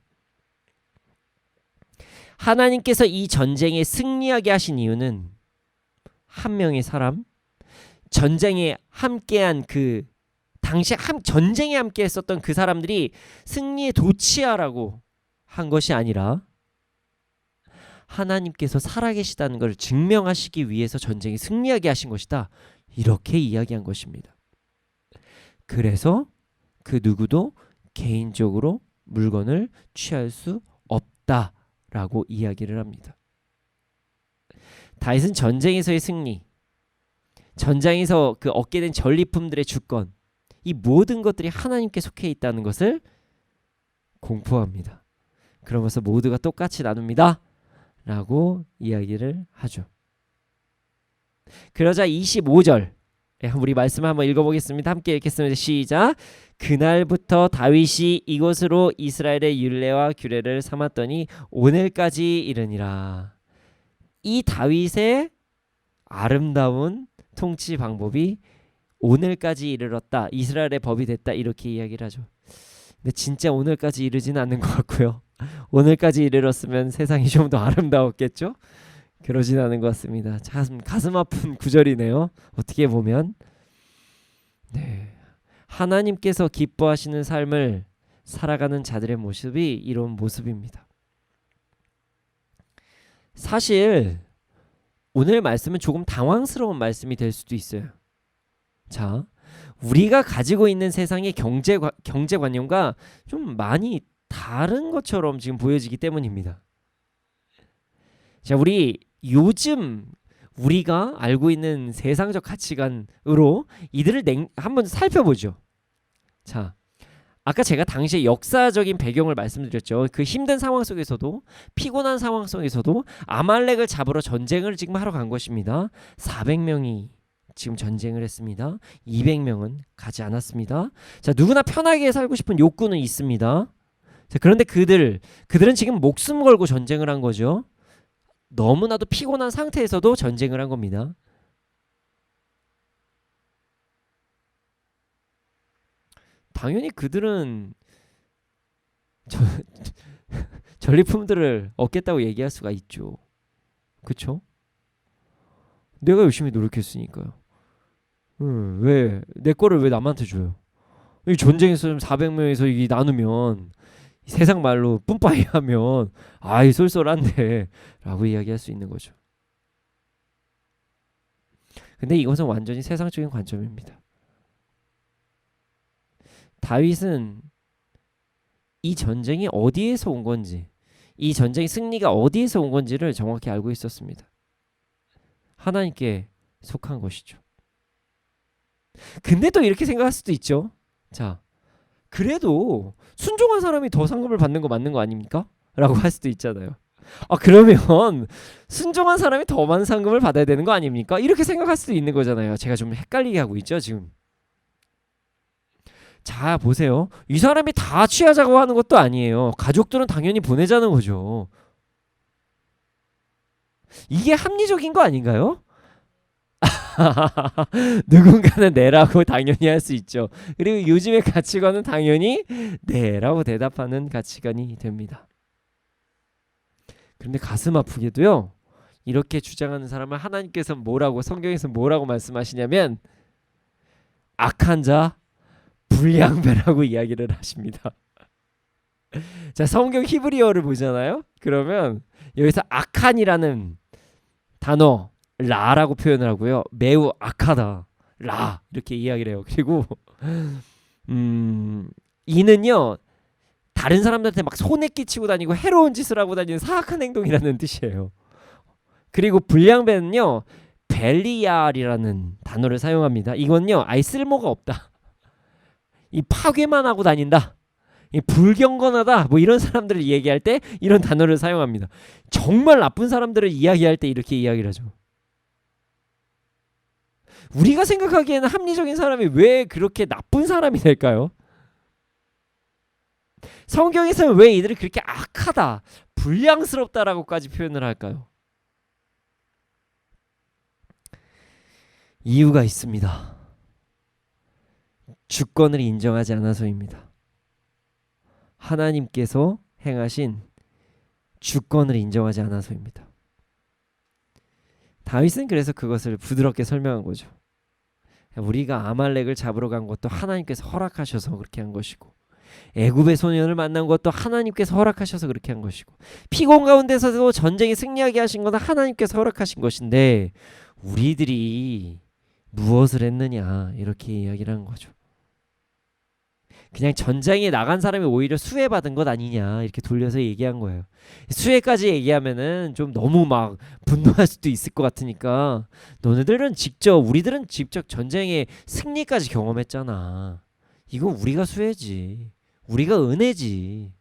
하나님께서 이 전쟁에 승리하게 하신 이유는 한 명의 사람, 전쟁에 함께한 그 당시 전쟁에 함께 했었던 그 사람들이 승리에 도취하라고 한 것이 아니라 하나님께서 살아계시다는 것을 증명하시기 위해서 전쟁에 승리하게 하신 것이다, 이렇게 이야기한 것입니다. 그래서 그 누구도 개인적으로 물건을 취할 수 없다라고 이야기를 합니다. 다윗은 전쟁에서의 승리, 전장에서 그 얻게 된 전리품들의 주권, 이 모든 것들이 하나님께 속해 있다는 것을 공포합니다. 그러면서 모두가 똑같이 나눕니다 라고 이야기를 하죠. 그러자 25절 우리 말씀을 한번 읽어보겠습니다. 함께 읽겠습니다. 시작. 그날부터 다윗이 이곳으로 이스라엘의 율례와 규례를 삼았더니 오늘까지 이르니라. 이 다윗의 아름다운 통치 방법이 오늘까지 이르렀다, 이스라엘의 법이 됐다, 이렇게 이야기를 하죠. 근데 진짜 오늘까지 이르지는 않는 것 같고요. 오늘까지 이르렀으면 세상이 좀 더 아름다웠겠죠? 그러진 않은 것 같습니다. 가슴 아픈 구절이네요. 어떻게 보면 네, 하나님께서 기뻐하시는 삶을 살아가는 자들의 모습이 이런 모습입니다. 사실 오늘 말씀은 조금 당황스러운 말씀이 될 수도 있어요. 자, 우리가 가지고 있는 세상의 경제관념과 좀 많이 다른 것처럼 지금 보여지기 때문입니다. 자, 우리 요즘 우리가 알고 있는 세상적 가치관으로 이들을 한번 살펴보죠. 자, 아까 제가 당시의 역사적인 배경을 말씀드렸죠. 그 힘든 상황 속에서도, 피곤한 상황 속에서도 아말렉을 잡으러 전쟁을 지금 하러 간 것입니다. 400명이 지금 전쟁을 했습니다. 200명은 가지 않았습니다. 자, 누구나 편하게 살고 싶은 욕구는 있습니다. 자, 그런데 그들은 지금 목숨 걸고 전쟁을 한 거죠. 너무나도 피곤한 상태에서도 전쟁을 한 겁니다. 당연히 그들은 전리품들을 얻겠다고 얘기할 수가 있죠. 그렇죠? 내가 열심히 노력했으니까요. 왜 내 거를 왜 남한테 줘요? 이 전쟁에서 400명에서 이 나누면 세상 말로 뿜빠이 하면 아이 쏠쏠한데 라고 이야기할 수 있는 거죠. 근데 이것은 완전히 세상적인 관점입니다. 다윗은 이 전쟁이 어디에서 온 건지, 이 전쟁의 승리가 어디에서 온 건지를 정확히 알고 있었습니다. 하나님께 속한 것이죠. 근데 또 이렇게 생각할 수도 있죠. 자, 그래도 순종한 사람이 더 상급을 받는 거 맞는 거 아닙니까? 라고 할 수도 있잖아요. 그러면 순종한 사람이 더 많은 상급을 받아야 되는 거 아닙니까? 이렇게 생각할 수도 있는 거잖아요. 제가 좀 헷갈리게 하고 있죠, 지금. 자, 보세요. 이 사람이 다 취하자고 하는 것도 아니에요. 가족들은 당연히 보내자는 거죠. 이게 합리적인 거 아닌가요? 누군가는 네라고 당연히 할 수 있죠. 그리고 요즘의 가치관은 당연히 네라고 대답하는 가치관이 됩니다. 그런데 가슴 아프게도요, 이렇게 주장하는 사람을 하나님께서 뭐라고, 성경에서 뭐라고 말씀하시냐면 악한 자 불량배라고 이야기를 하십니다. 자, 성경 히브리어를 보잖아요. 그러면 여기서 악한이라는 단어 라라고 표현을 하고요. 매우 악하다 라 이렇게 이야기를 해요. 그리고 이는요, 다른 사람들한테 막 손에 끼치고 다니고 해로운 짓을 하고 다니는 사악한 행동이라는 뜻이에요. 그리고 불량배는요, 벨리알이라는 단어를 사용합니다. 이건요, 아예 쓸모가 없다, 이 파괴만 하고 다닌다, 이 불경건하다, 뭐 이런 사람들을 얘기할 때 이런 단어를 사용합니다. 정말 나쁜 사람들을 이야기할 때 이렇게 이야기를 하죠. 우리가 생각하기에는 합리적인 사람이 왜 그렇게 나쁜 사람이 될까요? 성경에서는 왜 이들을 그렇게 악하다, 불량스럽다라고까지 표현을 할까요? 이유가 있습니다. 주권을 인정하지 않아서입니다. 하나님께서 행하신 주권을 인정하지 않아서입니다. 다윗은 그래서 그것을 부드럽게 설명한 거죠. 우리가 아말렉을 잡으러 간 것도 하나님께서 허락하셔서 그렇게 한 것이고, 애굽의 소년을 만난 것도 하나님께서 허락하셔서 그렇게 한 것이고, 피곤 가운데서도 전쟁에 승리하게 하신 것은 하나님께서 허락하신 것인데 우리들이 무엇을 했느냐, 이렇게 이야기를 한 거죠. 그냥 전장에 나간 사람이 오히려 수혜받은 것 아니냐, 이렇게 돌려서 얘기한 거예요. 수혜까지 얘기하면은 좀 너무 막 분노할 수도 있을 것 같으니까, 우리들은 직접 전쟁의 승리까지 경험했잖아. 이건 우리가 수혜지, 우리가 은혜지.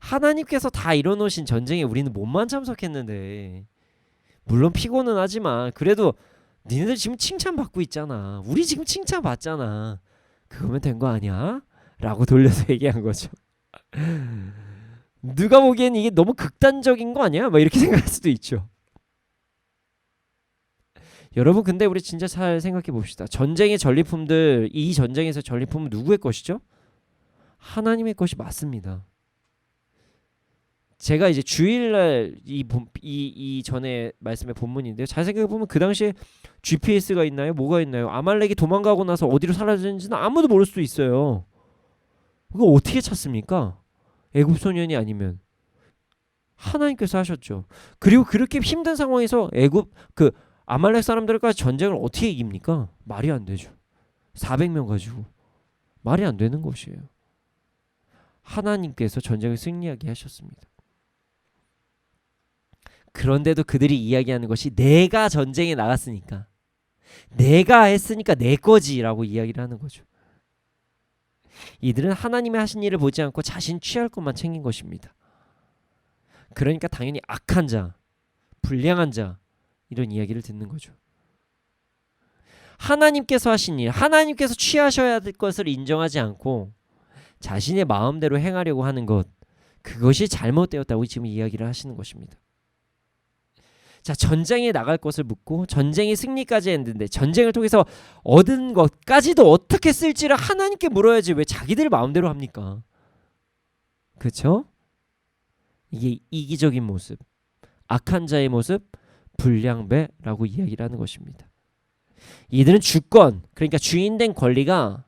하나님께서 다 이뤄놓으신 전쟁에 우리는 몸만 참석했는데, 물론 피곤은 하지만 그래도 니네들 지금 칭찬받고 있잖아. 우리 지금 칭찬받잖아. 그거면 된 거 아니야? 라고 돌려서 얘기한 거죠. 누가 보기엔 이게 너무 극단적인 거 아니야? 막 이렇게 생각할 수도 있죠. 여러분, 근데 우리 진짜 잘 생각해 봅시다. 전쟁의 전리품들, 이 전쟁에서 전리품은 누구의 것이죠? 하나님의 것이 맞습니다. 제가 이제 주일날 이 전에 말씀의 본문인데요. 잘 생각해 보면 그 당시에 GPS가 있나요? 뭐가 있나요? 아말렉이 도망가고 나서 어디로 사라졌는지는 아무도 모를 수도 있어요. 그거 어떻게 찾습니까? 애굽 소년이 아니면 하나님께서 하셨죠. 그리고 그렇게 힘든 상황에서 아말렉 사람들과 전쟁을 어떻게 이깁니까? 말이 안 되죠. 400명 가지고 말이 안 되는 것이에요. 하나님께서 전쟁을 승리하게 하셨습니다. 그런데도 그들이 이야기하는 것이 내가 전쟁에 나갔으니까, 내가 했으니까 내 거지라고 이야기를 하는 거죠. 이들은 하나님의 하신 일을 보지 않고 자신 취할 것만 챙긴 것입니다. 그러니까 당연히 악한 자, 불량한 자, 이런 이야기를 듣는 거죠. 하나님께서 하신 일, 하나님께서 취하셔야 될 것을 인정하지 않고 자신의 마음대로 행하려고 하는 것, 그것이 잘못되었다고 지금 이야기를 하시는 것입니다. 자, 전쟁에 나갈 것을 묻고 전쟁이 승리까지 했는데 전쟁을 통해서 얻은 것까지도 어떻게 쓸지를 하나님께 물어야지 왜 자기들 마음대로 합니까? 그렇죠? 이게 이기적인 모습, 악한 자의 모습, 불량배라고 이야기를 하는 것입니다. 이들은 주권, 그러니까 주인된 권리가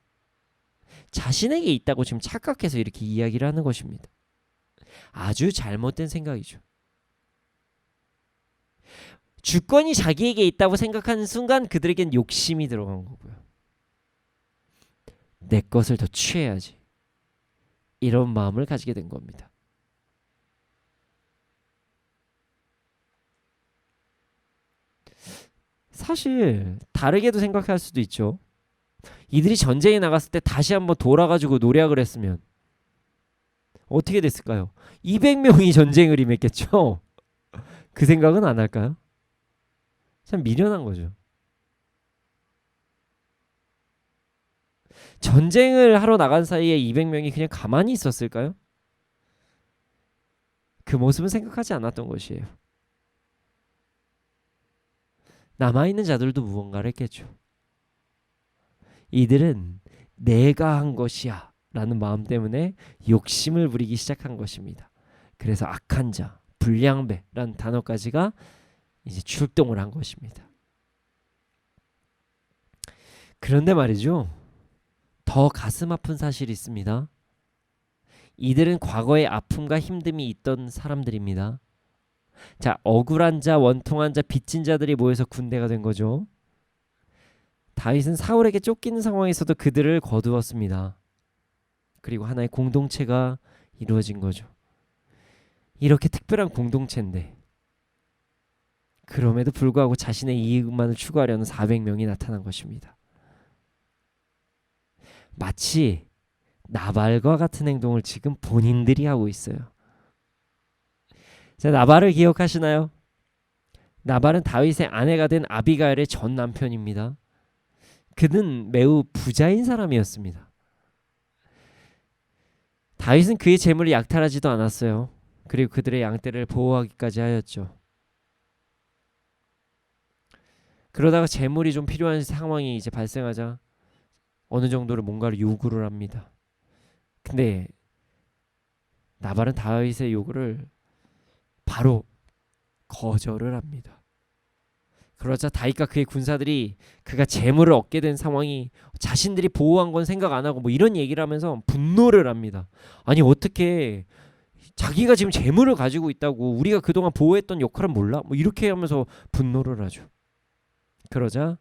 자신에게 있다고 지금 착각해서 이렇게 이야기를 하는 것입니다. 아주 잘못된 생각이죠. 주권이 자기에게 있다고 생각하는 순간 그들에겐 욕심이 들어간 거고요. 내 것을 더 취해야지. 이런 마음을 가지게 된 겁니다. 사실 다르게도 생각할 수도 있죠. 이들이 전쟁에 나갔을 때 다시 한번 돌아가지고 노략을 했으면 어떻게 됐을까요? 200명이 전쟁을 임했겠죠. 그 생각은 안 할까요? 참 미련한 거죠. 전쟁을 하러 나간 사이에 200명이 그냥 가만히 있었을까요? 그 모습은 생각하지 않았던 것이에요. 남아있는 자들도 무언가를 했겠죠. 이들은 내가 한 것이야 라는 마음 때문에 욕심을 부리기 시작한 것입니다. 그래서 악한 자, 불량배라는 단어까지가 이제 출동을 한 것입니다. 그런데 말이죠. 더 가슴 아픈 사실이 있습니다. 이들은 과거에 아픔과 힘듦이 있던 사람들입니다. 자, 억울한 자, 원통한 자, 빚진 자들이 모여서 군대가 된 거죠. 다윗은 사울에게 쫓기는 상황에서도 그들을 거두었습니다. 그리고 하나의 공동체가 이루어진 거죠. 이렇게 특별한 공동체인데 그럼에도 불구하고 자신의 이익만을 추구하려는 400명이 나타난 것입니다. 마치 나발과 같은 행동을 지금 본인들이 하고 있어요. 자, 나발을 기억하시나요? 나발은 다윗의 아내가 된 아비가일의 전 남편입니다. 그는 매우 부자인 사람이었습니다. 다윗은 그의 재물을 약탈하지도 않았어요. 그리고 그들의 양떼를 보호하기까지 하였죠. 그러다가 재물이 좀 필요한 상황이 이제 발생하자 어느 정도로 뭔가를 요구를 합니다. 근데 나발은 다윗의 요구를 바로 거절을 합니다. 그러자 다윗과 그의 군사들이 그가 재물을 얻게 된 상황이 자신들이 보호한 건 생각 안 하고 뭐 이런 얘기를 하면서 분노를 합니다. 아니 어떻게 자기가 지금 재물을 가지고 있다고 우리가 그동안 보호했던 역할은 몰라? 뭐 이렇게 하면서 분노를 하죠. 그러자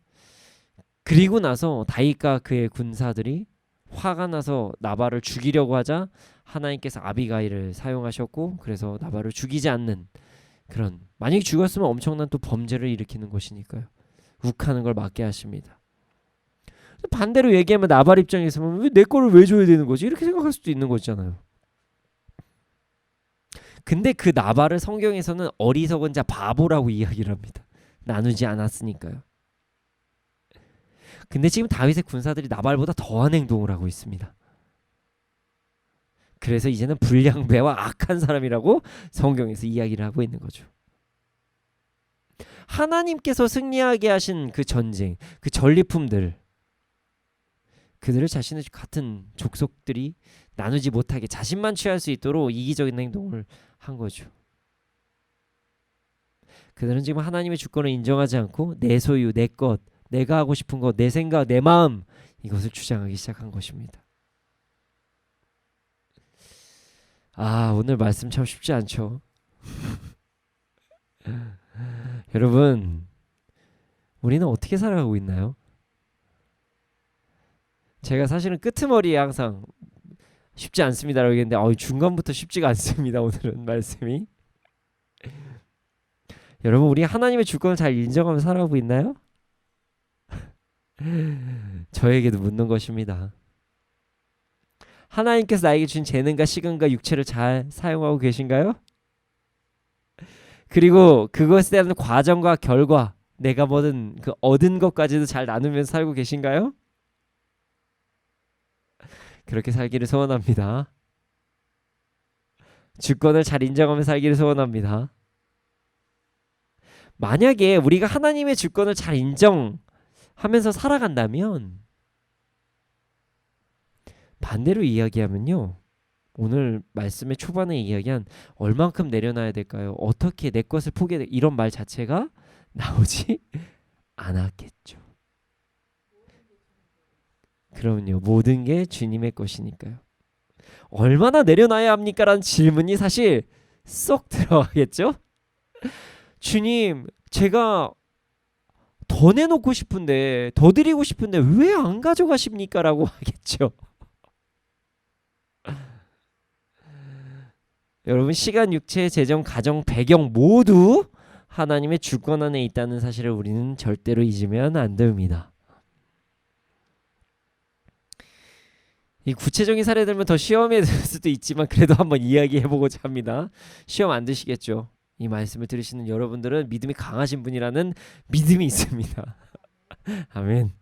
그리고 나서 다윗과 그의 군사들이 화가 나서 나발을 죽이려고 하자 하나님께서 아비가일을 사용하셨고 그래서 나발을 죽이지 않는 그런 만약에 죽었으면 엄청난 또 범죄를 일으키는 것이니까요. 욱하는 걸 막게 하십니다. 반대로 얘기하면 나발 입장에서는 왜 내 거를 왜 줘야 되는 거지? 이렇게 생각할 수도 있는 거잖아요. 근데 그 나발을 성경에서는 어리석은 자 바보라고 이야기를 합니다. 나누지 않았으니까요. 근데 지금 다윗의 군사들이 나발보다 더한 행동을 하고 있습니다. 그래서 이제는 불량배와 악한 사람이라고 성경에서 이야기를 하고 있는 거죠. 하나님께서 승리하게 하신 그 전쟁, 그 전리품들 그들을 자신의 같은 족속들이 나누지 못하게 자신만 취할 수 있도록 이기적인 행동을 한 거죠. 그들은 지금 하나님의 주권을 인정하지 않고 내 소유, 내 것, 내가 하고 싶은 것, 내 생각, 내 마음 이것을 주장하기 시작한 것입니다. 아, 오늘 말씀 참 쉽지 않죠. 여러분, 우리는 어떻게 살아가고 있나요? 제가 사실은 끄트머리에 항상 쉽지 않습니다라고 얘기했는데 중간부터 쉽지가 않습니다. 오늘은 말씀이. 여러분, 우리 하나님의 주권을 잘 인정하면서 살아가고 있나요? 저에게도 묻는 것입니다. 하나님께서 나에게 준 재능과 시간과 육체를 잘 사용하고 계신가요? 그리고 그것에 대한 과정과 결과 내가 뭐든 그 얻은 것까지도 잘 나누면서 살고 계신가요? 그렇게 살기를 소원합니다. 주권을 잘 인정하면서 살기를 소원합니다. 만약에 우리가 하나님의 주권을 잘 인정하면서 살아간다면 반대로 이야기하면요. 오늘 말씀의 초반에 이야기한 얼만큼 내려놔야 될까요? 어떻게 내 것을 포기해 이런 말 자체가 나오지 않았겠죠. 그럼요. 모든 게 주님의 것이니까요. 얼마나 내려놔야 합니까? 라는 질문이 사실 쏙 들어가겠죠? 주님, 제가 더 내놓고 싶은데, 더 드리고 싶은데 왜 안 가져가십니까? 라고 하겠죠. 여러분, 시간, 육체, 재정, 가정, 배경 모두 하나님의 주권 안에 있다는 사실을 우리는 절대로 잊으면 안 됩니다. 이 구체적인 사례들면 더 시험에 들 수도 있지만 그래도 한번 이야기해보고자 합니다. 시험 안 드시겠죠? 이 말씀을 들으시는 여러분들은 믿음이 강하신 분이라는 믿음이 있습니다. 아멘.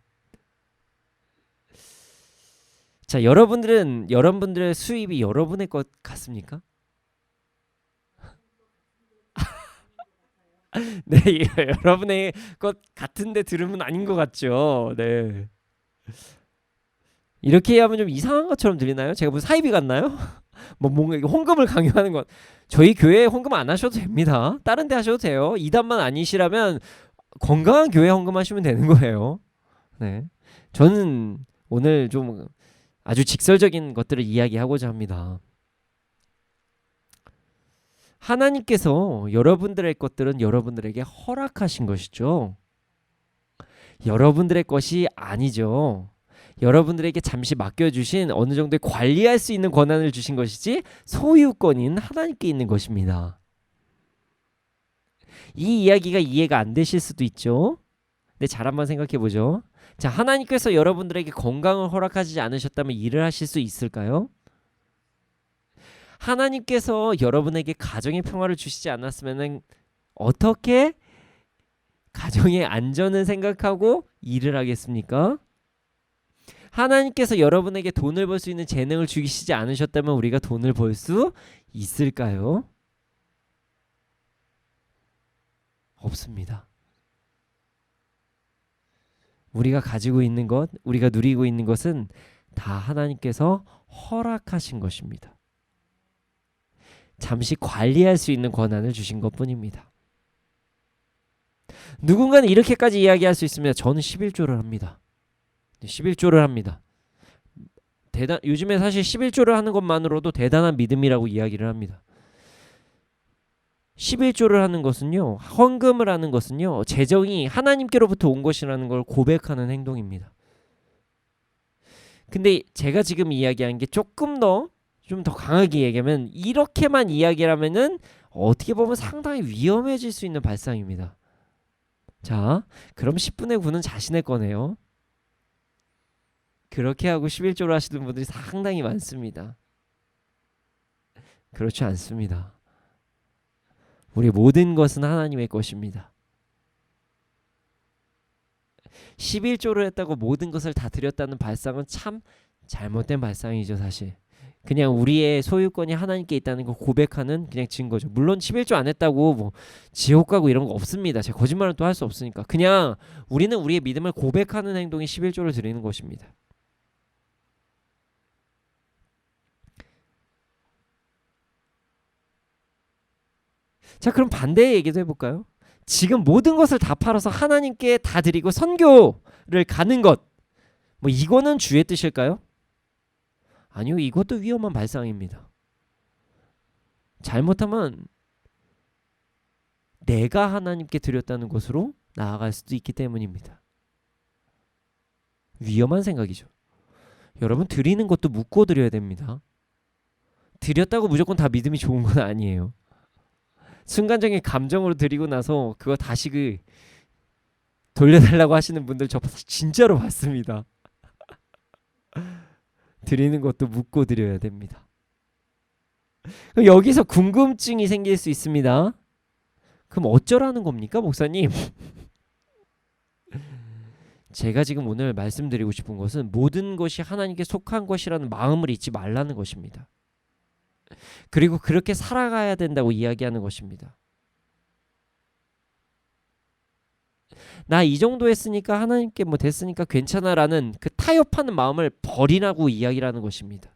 자, 여러분들의 수입이 여러분의 것 같습니까? 네, 여러분의 것 같은데 들으면 아닌 것 같죠. 네. 이렇게 하면 좀 이상한 것처럼 들리나요? 제가 무슨 사이비 같나요? 뭐 뭔가 헌금을 강요하는 것. 저희 교회에 헌금 안 하셔도 됩니다. 다른 데 하셔도 돼요. 이단만 아니시라면 건강한 교회 헌금하시면 되는 거예요. 네. 저는 오늘 좀 아주 직설적인 것들을 이야기하고자 합니다. 하나님께서 여러분들의 것들은 여러분들에게 허락하신 것이죠. 여러분들의 것이 아니죠. 여러분들에게 잠시 맡겨주신 어느 정도의 관리할 수 있는 권한을 주신 것이지 소유권인 하나님께 있는 것입니다. 이 이야기가 이해가 안 되실 수도 있죠. 근데 잘 한번 생각해 보죠. 자, 하나님께서 여러분들에게 건강을 허락하지 않으셨다면 일을 하실 수 있을까요? 하나님께서 여러분에게 가정의 평화를 주시지 않았으면 어떻게 가정의 안전을 생각하고 일을 하겠습니까? 하나님께서 여러분에게 돈을 벌 수 있는 재능을 주시지 않으셨다면 우리가 돈을 벌 수 있을까요? 없습니다. 우리가 가지고 있는 것, 우리가 누리고 있는 것은 다 하나님께서 허락하신 것입니다. 잠시 관리할 수 있는 권한을 주신 것뿐입니다. 누군가는 이렇게까지 이야기할 수 있습니다. 저는 11조를 합니다. 11조를 합니다. 요즘에 사실 11조를 하는 것만으로도 대단한 믿음이라고 이야기를 합니다. 11조를 하는 것은요, 헌금을 하는 것은요, 재정이 하나님께로부터 온 것이라는 걸 고백하는 행동입니다. 근데 제가 지금 이야기한 게 조금 더 좀 더 강하게 얘기하면 이렇게만 이야기를 하면은 어떻게 보면 상당히 위험해질 수 있는 발상입니다. 자, 그럼 10분의 9는 자신의 거네요. 그렇게 하고 11조를 하시는 분들이 상당히 많습니다. 그렇지 않습니다. 우리 모든 것은 하나님의 것입니다. 11조를 했다고 모든 것을 다 드렸다는 발상은 참 잘못된 발상이죠, 사실. 그냥 우리의 소유권이 하나님께 있다는 걸 고백하는 그냥 증거죠. 물론 11조 안 했다고 뭐 지옥 가고 이런 거 없습니다. 제가 거짓말은 또 할 수 없으니까. 그냥 우리는 우리의 믿음을 고백하는 행동이 11조를 드리는 것입니다. 자, 그럼 반대의 얘기도 해볼까요? 지금 모든 것을 다 팔아서 하나님께 다 드리고 선교를 가는 것, 뭐 이거는 주의 뜻일까요? 아니요, 이것도 위험한 발상입니다. 잘못하면 내가 하나님께 드렸다는 것으로 나아갈 수도 있기 때문입니다. 위험한 생각이죠. 여러분, 드리는 것도 묻고 드려야 됩니다. 드렸다고 무조건 다 믿음이 좋은 건 아니에요. 순간적인 감정으로 드리고 나서 그거 다시 돌려달라고 하시는 분들 저 진짜로 봤습니다. 드리는 것도 묻고 드려야 됩니다. 그럼 여기서 궁금증이 생길 수 있습니다. 그럼 어쩌라는 겁니까, 목사님? 제가 지금 오늘 말씀드리고 싶은 것은 모든 것이 하나님께 속한 것이라는 마음을 잊지 말라는 것입니다. 그리고 그렇게 살아가야 된다고 이야기하는 것입니다. 나 이 정도 했으니까 하나님께 뭐 됐으니까 괜찮아라는 그 타협하는 마음을 버리라고 이야기라는 것입니다.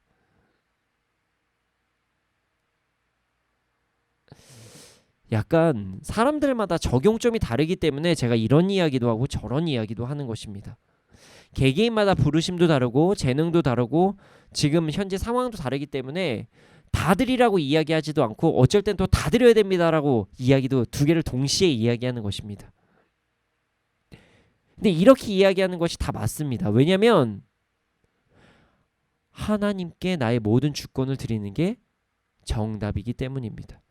약간 사람들마다 적용점이 다르기 때문에 제가 이런 이야기도 하고 저런 이야기도 하는 것입니다. 개개인마다 부르심도 다르고 재능도 다르고 지금 현재 상황도 다르기 때문에 다 드리라고 이야기하지도 않고 어쩔 땐 또 다 드려야 됩니다라고 이야기도 두 개를 동시에 이야기하는 것입니다. 근데 이렇게 이야기하는 것이 다 맞습니다. 왜냐하면 하나님께 나의 모든 주권을 드리는 게 정답이기 때문입니다.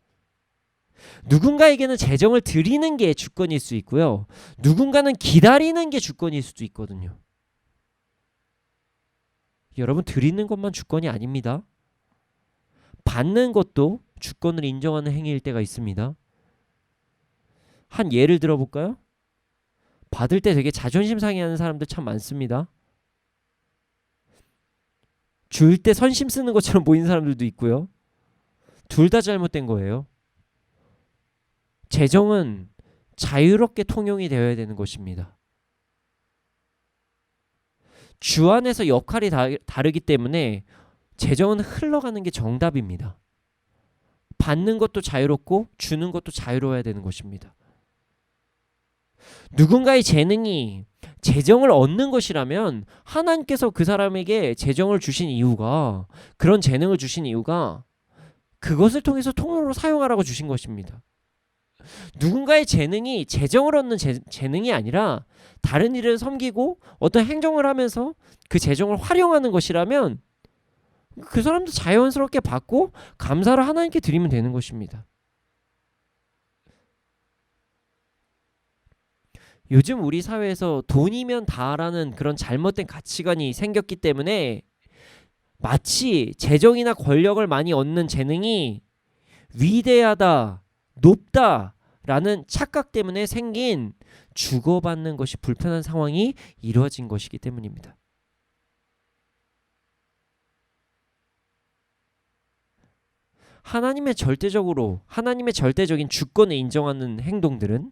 누군가에게는 재정을 드리는 게 주권일 수 있고요. 누군가는 기다리는 게 주권일 수도 있거든요. 여러분, 드리는 것만 주권이 아닙니다. 받는 것도 주권을 인정하는 행위일 때가 있습니다. 한 예를 들어볼까요? 받을 때 되게 자존심 상해하는 사람들 참 많습니다. 줄 때 선심 쓰는 것처럼 보이는 사람들도 있고요. 둘 다 잘못된 거예요. 재정은 자유롭게 통용이 되어야 되는 것입니다. 주 안에서 역할이 다르기 때문에 재정은 흘러가는 게 정답입니다. 받는 것도 자유롭고 주는 것도 자유로워야 되는 것입니다. 누군가의 재능이 재정을 얻는 것이라면 하나님께서 그 사람에게 재정을 주신 이유가, 그런 재능을 주신 이유가 그것을 통해서 통로로 사용하라고 주신 것입니다. 누군가의 재능이 재정을 얻는 재능이 아니라 다른 일을 섬기고 어떤 행정을 하면서 그 재정을 활용하는 것이라면 그 사람도 자연스럽게 받고 감사를 하나님께 드리면 되는 것입니다. 요즘 우리 사회에서 돈이면 다라는 그런 잘못된 가치관이 생겼기 때문에 마치 재정이나 권력을 많이 얻는 재능이 위대하다, 높다라는 착각 때문에 생긴 주고받는 것이 불편한 상황이 이루어진 것이기 때문입니다. 하나님의 절대적인 주권을 인정하는 행동들은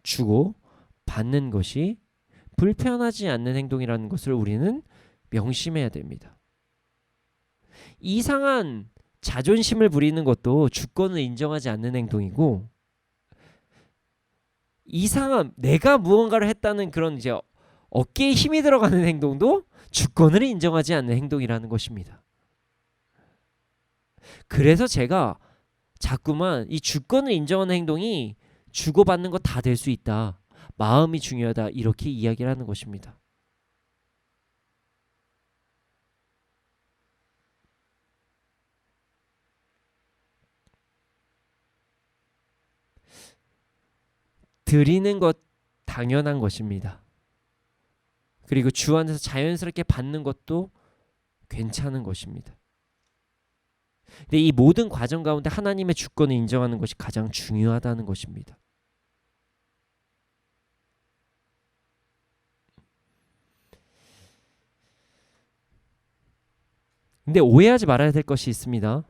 주고 받는 것이 불편하지 않는 행동이라는 것을 우리는 명심해야 됩니다. 이상한 자존심을 부리는 것도 주권을 인정하지 않는 행동이고, 이상한 내가 무언가를 했다는 그런 이제 어깨에 힘이 들어가는 행동도 주권을 인정하지 않는 행동이라는 것입니다. 그래서 제가 자꾸만 이 주권을 인정하는 행동이 주고받는 거 다 될 수 있다, 마음이 중요하다, 이렇게 이야기를 하는 것입니다. 드리는 것 당연한 것입니다. 그리고 주 안에서 자연스럽게 받는 것도 괜찮은 것입니다. 근데 이 모든 과정 가운데 하나님의 주권을 인정하는 것이 가장 중요하다는 것입니다. 근데 오해하지 말아야 될 것이 있습니다.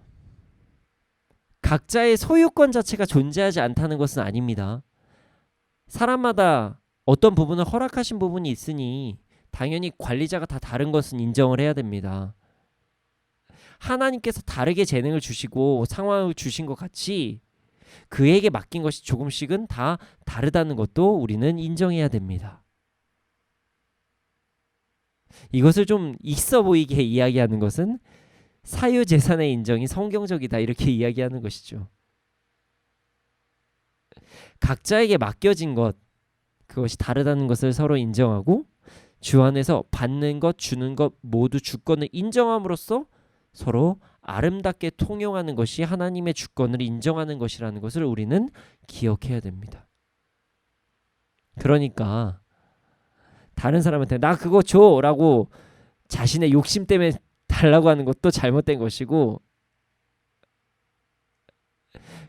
각자의 소유권 자체가 존재하지 않다는 것은 아닙니다. 사람마다 어떤 부분을 허락하신 부분이 있으니 당연히 관리자가 다 다른 것은 인정을 해야 됩니다. 하나님께서 다르게 재능을 주시고 상황을 주신 것 같이 그에게 맡긴 것이 조금씩은 다 다르다는 것도 우리는 인정해야 됩니다. 이것을 좀 있어 보이게 이야기하는 것은 사유재산의 인정이 성경적이다, 이렇게 이야기하는 것이죠. 각자에게 맡겨진 것, 그것이 다르다는 것을 서로 인정하고 주 안에서 받는 것, 주는 것 모두 주권을 인정함으로써 서로 아름답게 통용하는 것이 하나님의 주권을 인정하는 것이라는 것을 우리는 기억해야 됩니다. 그러니까 다른 사람한테 나 그거 줘 라고 자신의 욕심 때문에 달라고 하는 것도 잘못된 것이고,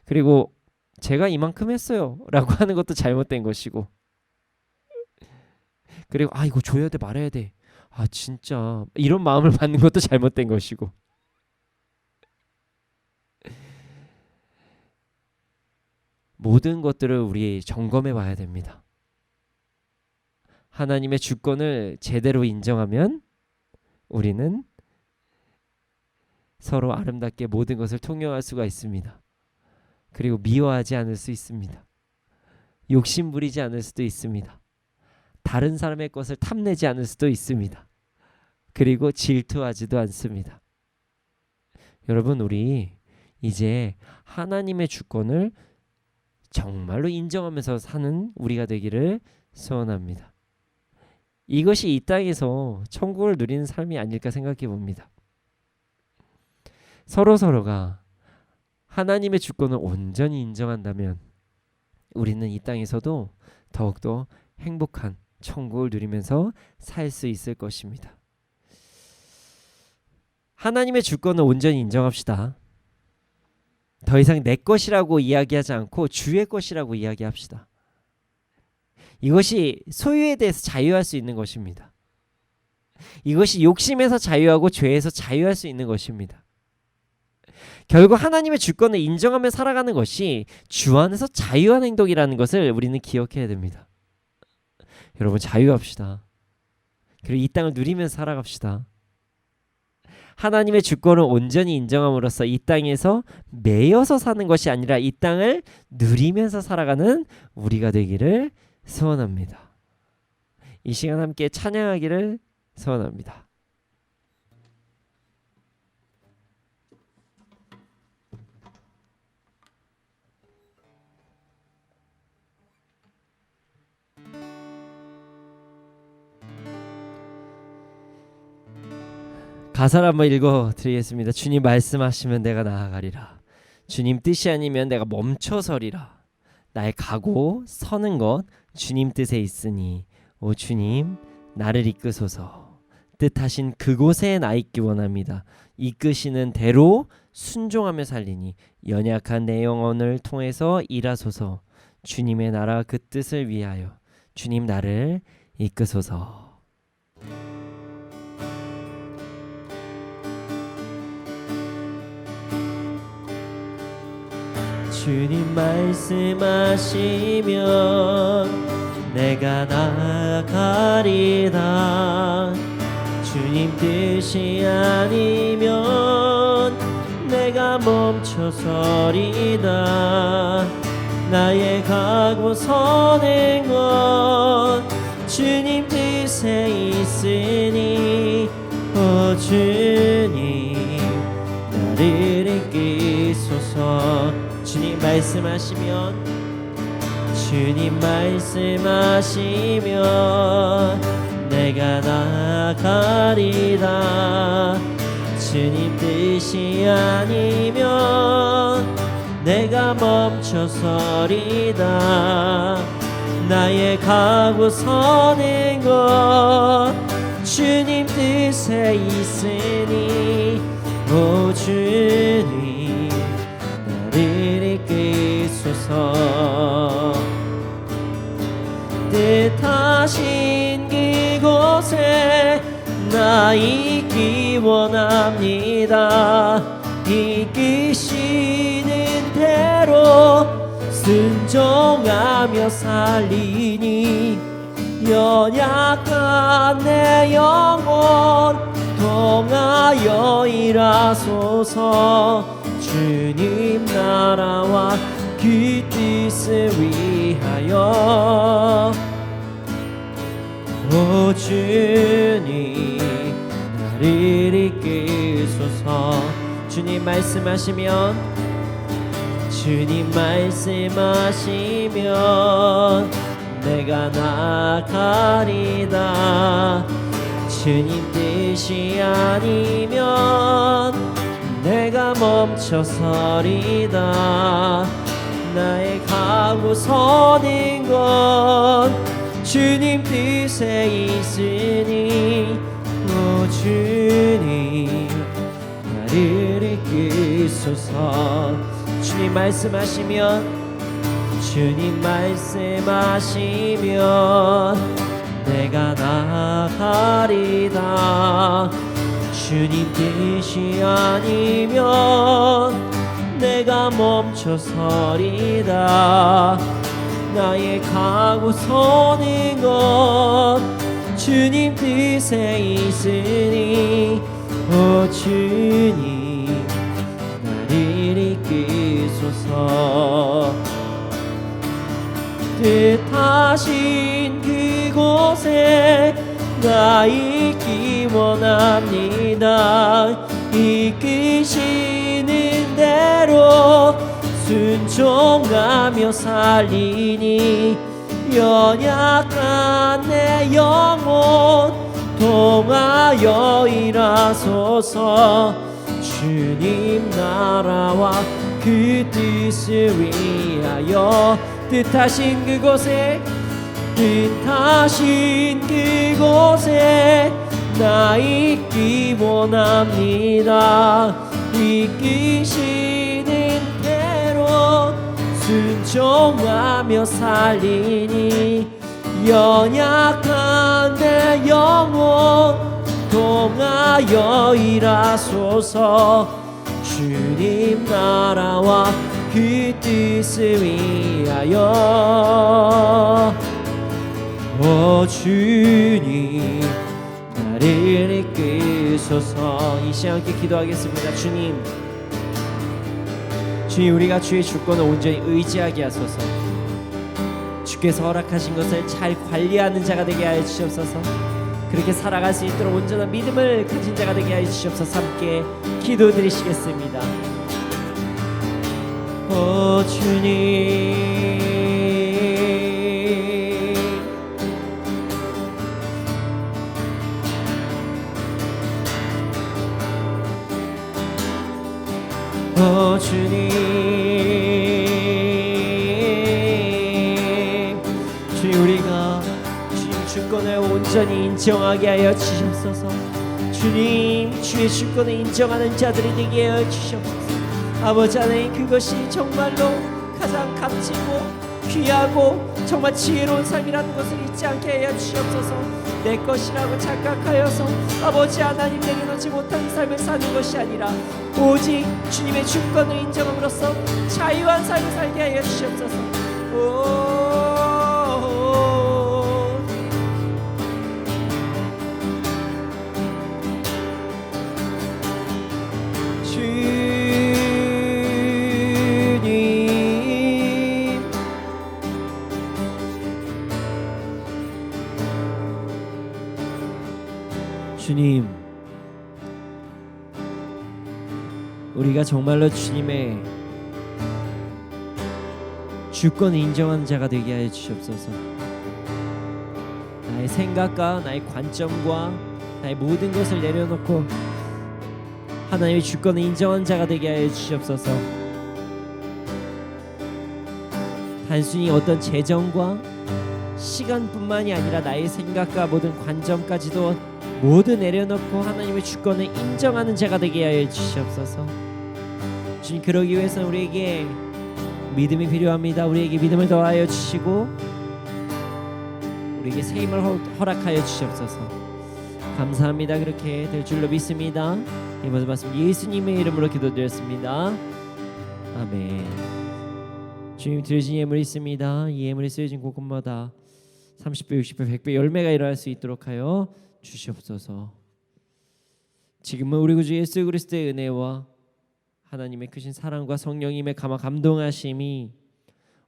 그리고 제가 이만큼 했어요 라고 하는 것도 잘못된 것이고, 그리고 이거 줘야 돼 말아야 돼, 진짜 이런 마음을 받는 것도 잘못된 것이고, 모든 것들을 우리 점검해 봐야 됩니다. 하나님의 주권을 제대로 인정하면 우리는 서로 아름답게 모든 것을 통용할 수가 있습니다. 그리고 미워하지 않을 수 있습니다. 욕심 부리지 않을 수도 있습니다. 다른 사람의 것을 탐내지 않을 수도 있습니다. 그리고 질투하지도 않습니다. 여러분, 우리 이제 하나님의 주권을 정말로 인정하면서 사는 우리가 되기를 소원합니다. 이것이 이 땅에서 천국을 누리는 삶이 아닐까 생각해 봅니다. 서로가 하나님의 주권을 온전히 인정한다면 우리는 이 땅에서도 더욱더 행복한 천국을 누리면서 살 수 있을 것입니다. 하나님의 주권을 온전히 인정합시다. 더 이상 내 것이라고 이야기하지 않고 주의 것이라고 이야기합시다. 이것이 소유에 대해서 자유할 수 있는 것입니다. 이것이 욕심에서 자유하고 죄에서 자유할 수 있는 것입니다. 결국 하나님의 주권을 인정하며 살아가는 것이 주 안에서 자유한 행동이라는 것을 우리는 기억해야 됩니다. 여러분, 자유합시다. 그리고 이 땅을 누리면서 살아갑시다. 하나님의 주권을 온전히 인정함으로써 이 땅에서 매여서 사는 것이 아니라 이 땅을 누리면서 살아가는 우리가 되기를 소원합니다. 이 시간 함께 찬양하기를 소원합니다. 가사를 한번 읽어드리겠습니다. 주님 말씀하시면 내가 나아가리라. 주님 뜻이 아니면 내가 멈춰서리라. 나의 가고 서는 것 주님 뜻에 있으니 오 주님 나를 이끄소서. 뜻하신 그곳에 나 있기 원합니다. 이끄시는 대로 순종하며 살리니 연약한 내 영혼을 통해서 일하소서. 주님의 나라 그 뜻을 위하여 주님 나를 이끄소서. 주님 말씀하시면 내가 나아가리라. 주님 뜻이 아니면 내가 멈춰서리다. 나의 가고 서는 것 주님 뜻에 있으니 오 주님 나를 이끄소서. 주님 말씀하시면 내가 나아가리라. 주님 뜻이 아니면 내가 멈춰서리다. 나의 가고 서는 것 주님 뜻에 있으니 오 주님 나를 이끄소서. 뜻하신 그곳에 나 있기 원합니다. 이끄시는 대로 순종하며 살리니 연약한 내 영혼 통하여 일하소서. 주님 나라와 그 뜻을 위하여 오 주님 나를 이끄소서. 주님 말씀하시면 내가 나아가리다. 주님 뜻이 아니면 내가 멈춰서리다. 나의 가고 서는 것 주님 뜻에 있으니 오 주님 나를 이끄소서. 주님 말씀하시면 내가 나아가리다. 주님 뜻이 아니면 내가 멈춰서리다. 나의 가고 서는 것 주님 뜻에 있으니 오 주님 나를 이끄소서. 뜻하신 그곳 그곳에 나 있기 원합니다. 이끄시는 대로 순종하며 살리니 연약한 내 영혼 통하여 일하소서. 주님 나라와 그 뜻을 위하여 뜻하신 그곳에 나 있기 원합니다. 이끄시는 대로 순종하며 살리니 연약한 내 영혼 통하여 일하소서. 주님 나라와 그 뜻을 위하여 주님 나를 이끄소서. 이 시간 함께 기도하겠습니다. 주님 우리가 주의 주권을 온전히 의지하게 하소서. 주께서 허락하신 것을 잘 관리하는 자가 되게 하여 주시옵소서. 그렇게 살아갈 수 있도록 온전한 믿음을 가진 자가 되게 하여 주시옵소서. 함께 기도드리시겠습니다. 주님 주님 우리가 주님 주권을 온전히 인정하게 하여 주시옵소서. 주님 주의 주권을 인정하는 자들이 되게 하여 주시옵소서. 아버지 하나님 그것이 정말로 가장 값지고 귀하고 정말 지혜로운 삶이라는 것을 잊지 않게 하여 주시옵소서. 내 것이라고 착각하여서 아버지 하나님 내려놓지 못한 이 삶을 사는 것이 아니라 오직 주님의 주권을 인정함으로써 자유한 삶을 살게 하여 주시옵소서. 주님 우리가 정말로 주님의 주권을 인정하는 자가 되게 하여 주시옵소서. 나의 생각과 나의 관점과 나의 모든 것을 내려놓고 하나님의 주권을 인정하는 자가 되게 하여 주시옵소서. 단순히 어떤 재정과 시간뿐만이 아니라 나의 생각과 모든 관점까지도 모두 내려놓고 하나님의 주권을 인정하는 자가 되게 하여 주시옵소서. 주님 그러기 위해서 우리에게 믿음이 필요합니다. 우리에게 믿음을 더하여 주시고 우리에게 새 힘을 허락하여 주시옵소서. 감사합니다. 그렇게 될 줄로 믿습니다. 이 모든 말씀 예수님의 이름으로 기도드렸습니다. 아멘. 주님 드려진 예물이 있습니다. 이 예물이 쓰여진 곳곳마다 30배, 60배, 100배 열매가 일어날 수 있도록 하여 주시옵소서. 지금은 우리 구주 예수 그리스도의 은혜와 하나님의 크신 사랑과 성령님의 감동하심이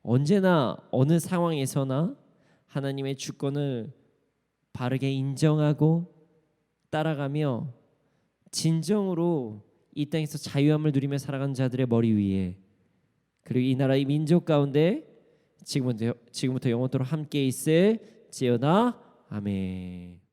언제나 어느 상황에서나 하나님의 주권을 바르게 인정하고 따라가며 진정으로 이 땅에서 자유함을 누리며 살아가는 자들의 머리 위에 그리고 이 나라의 민족 가운데 지금부터 영원토록 함께 있을지어다. 아멘.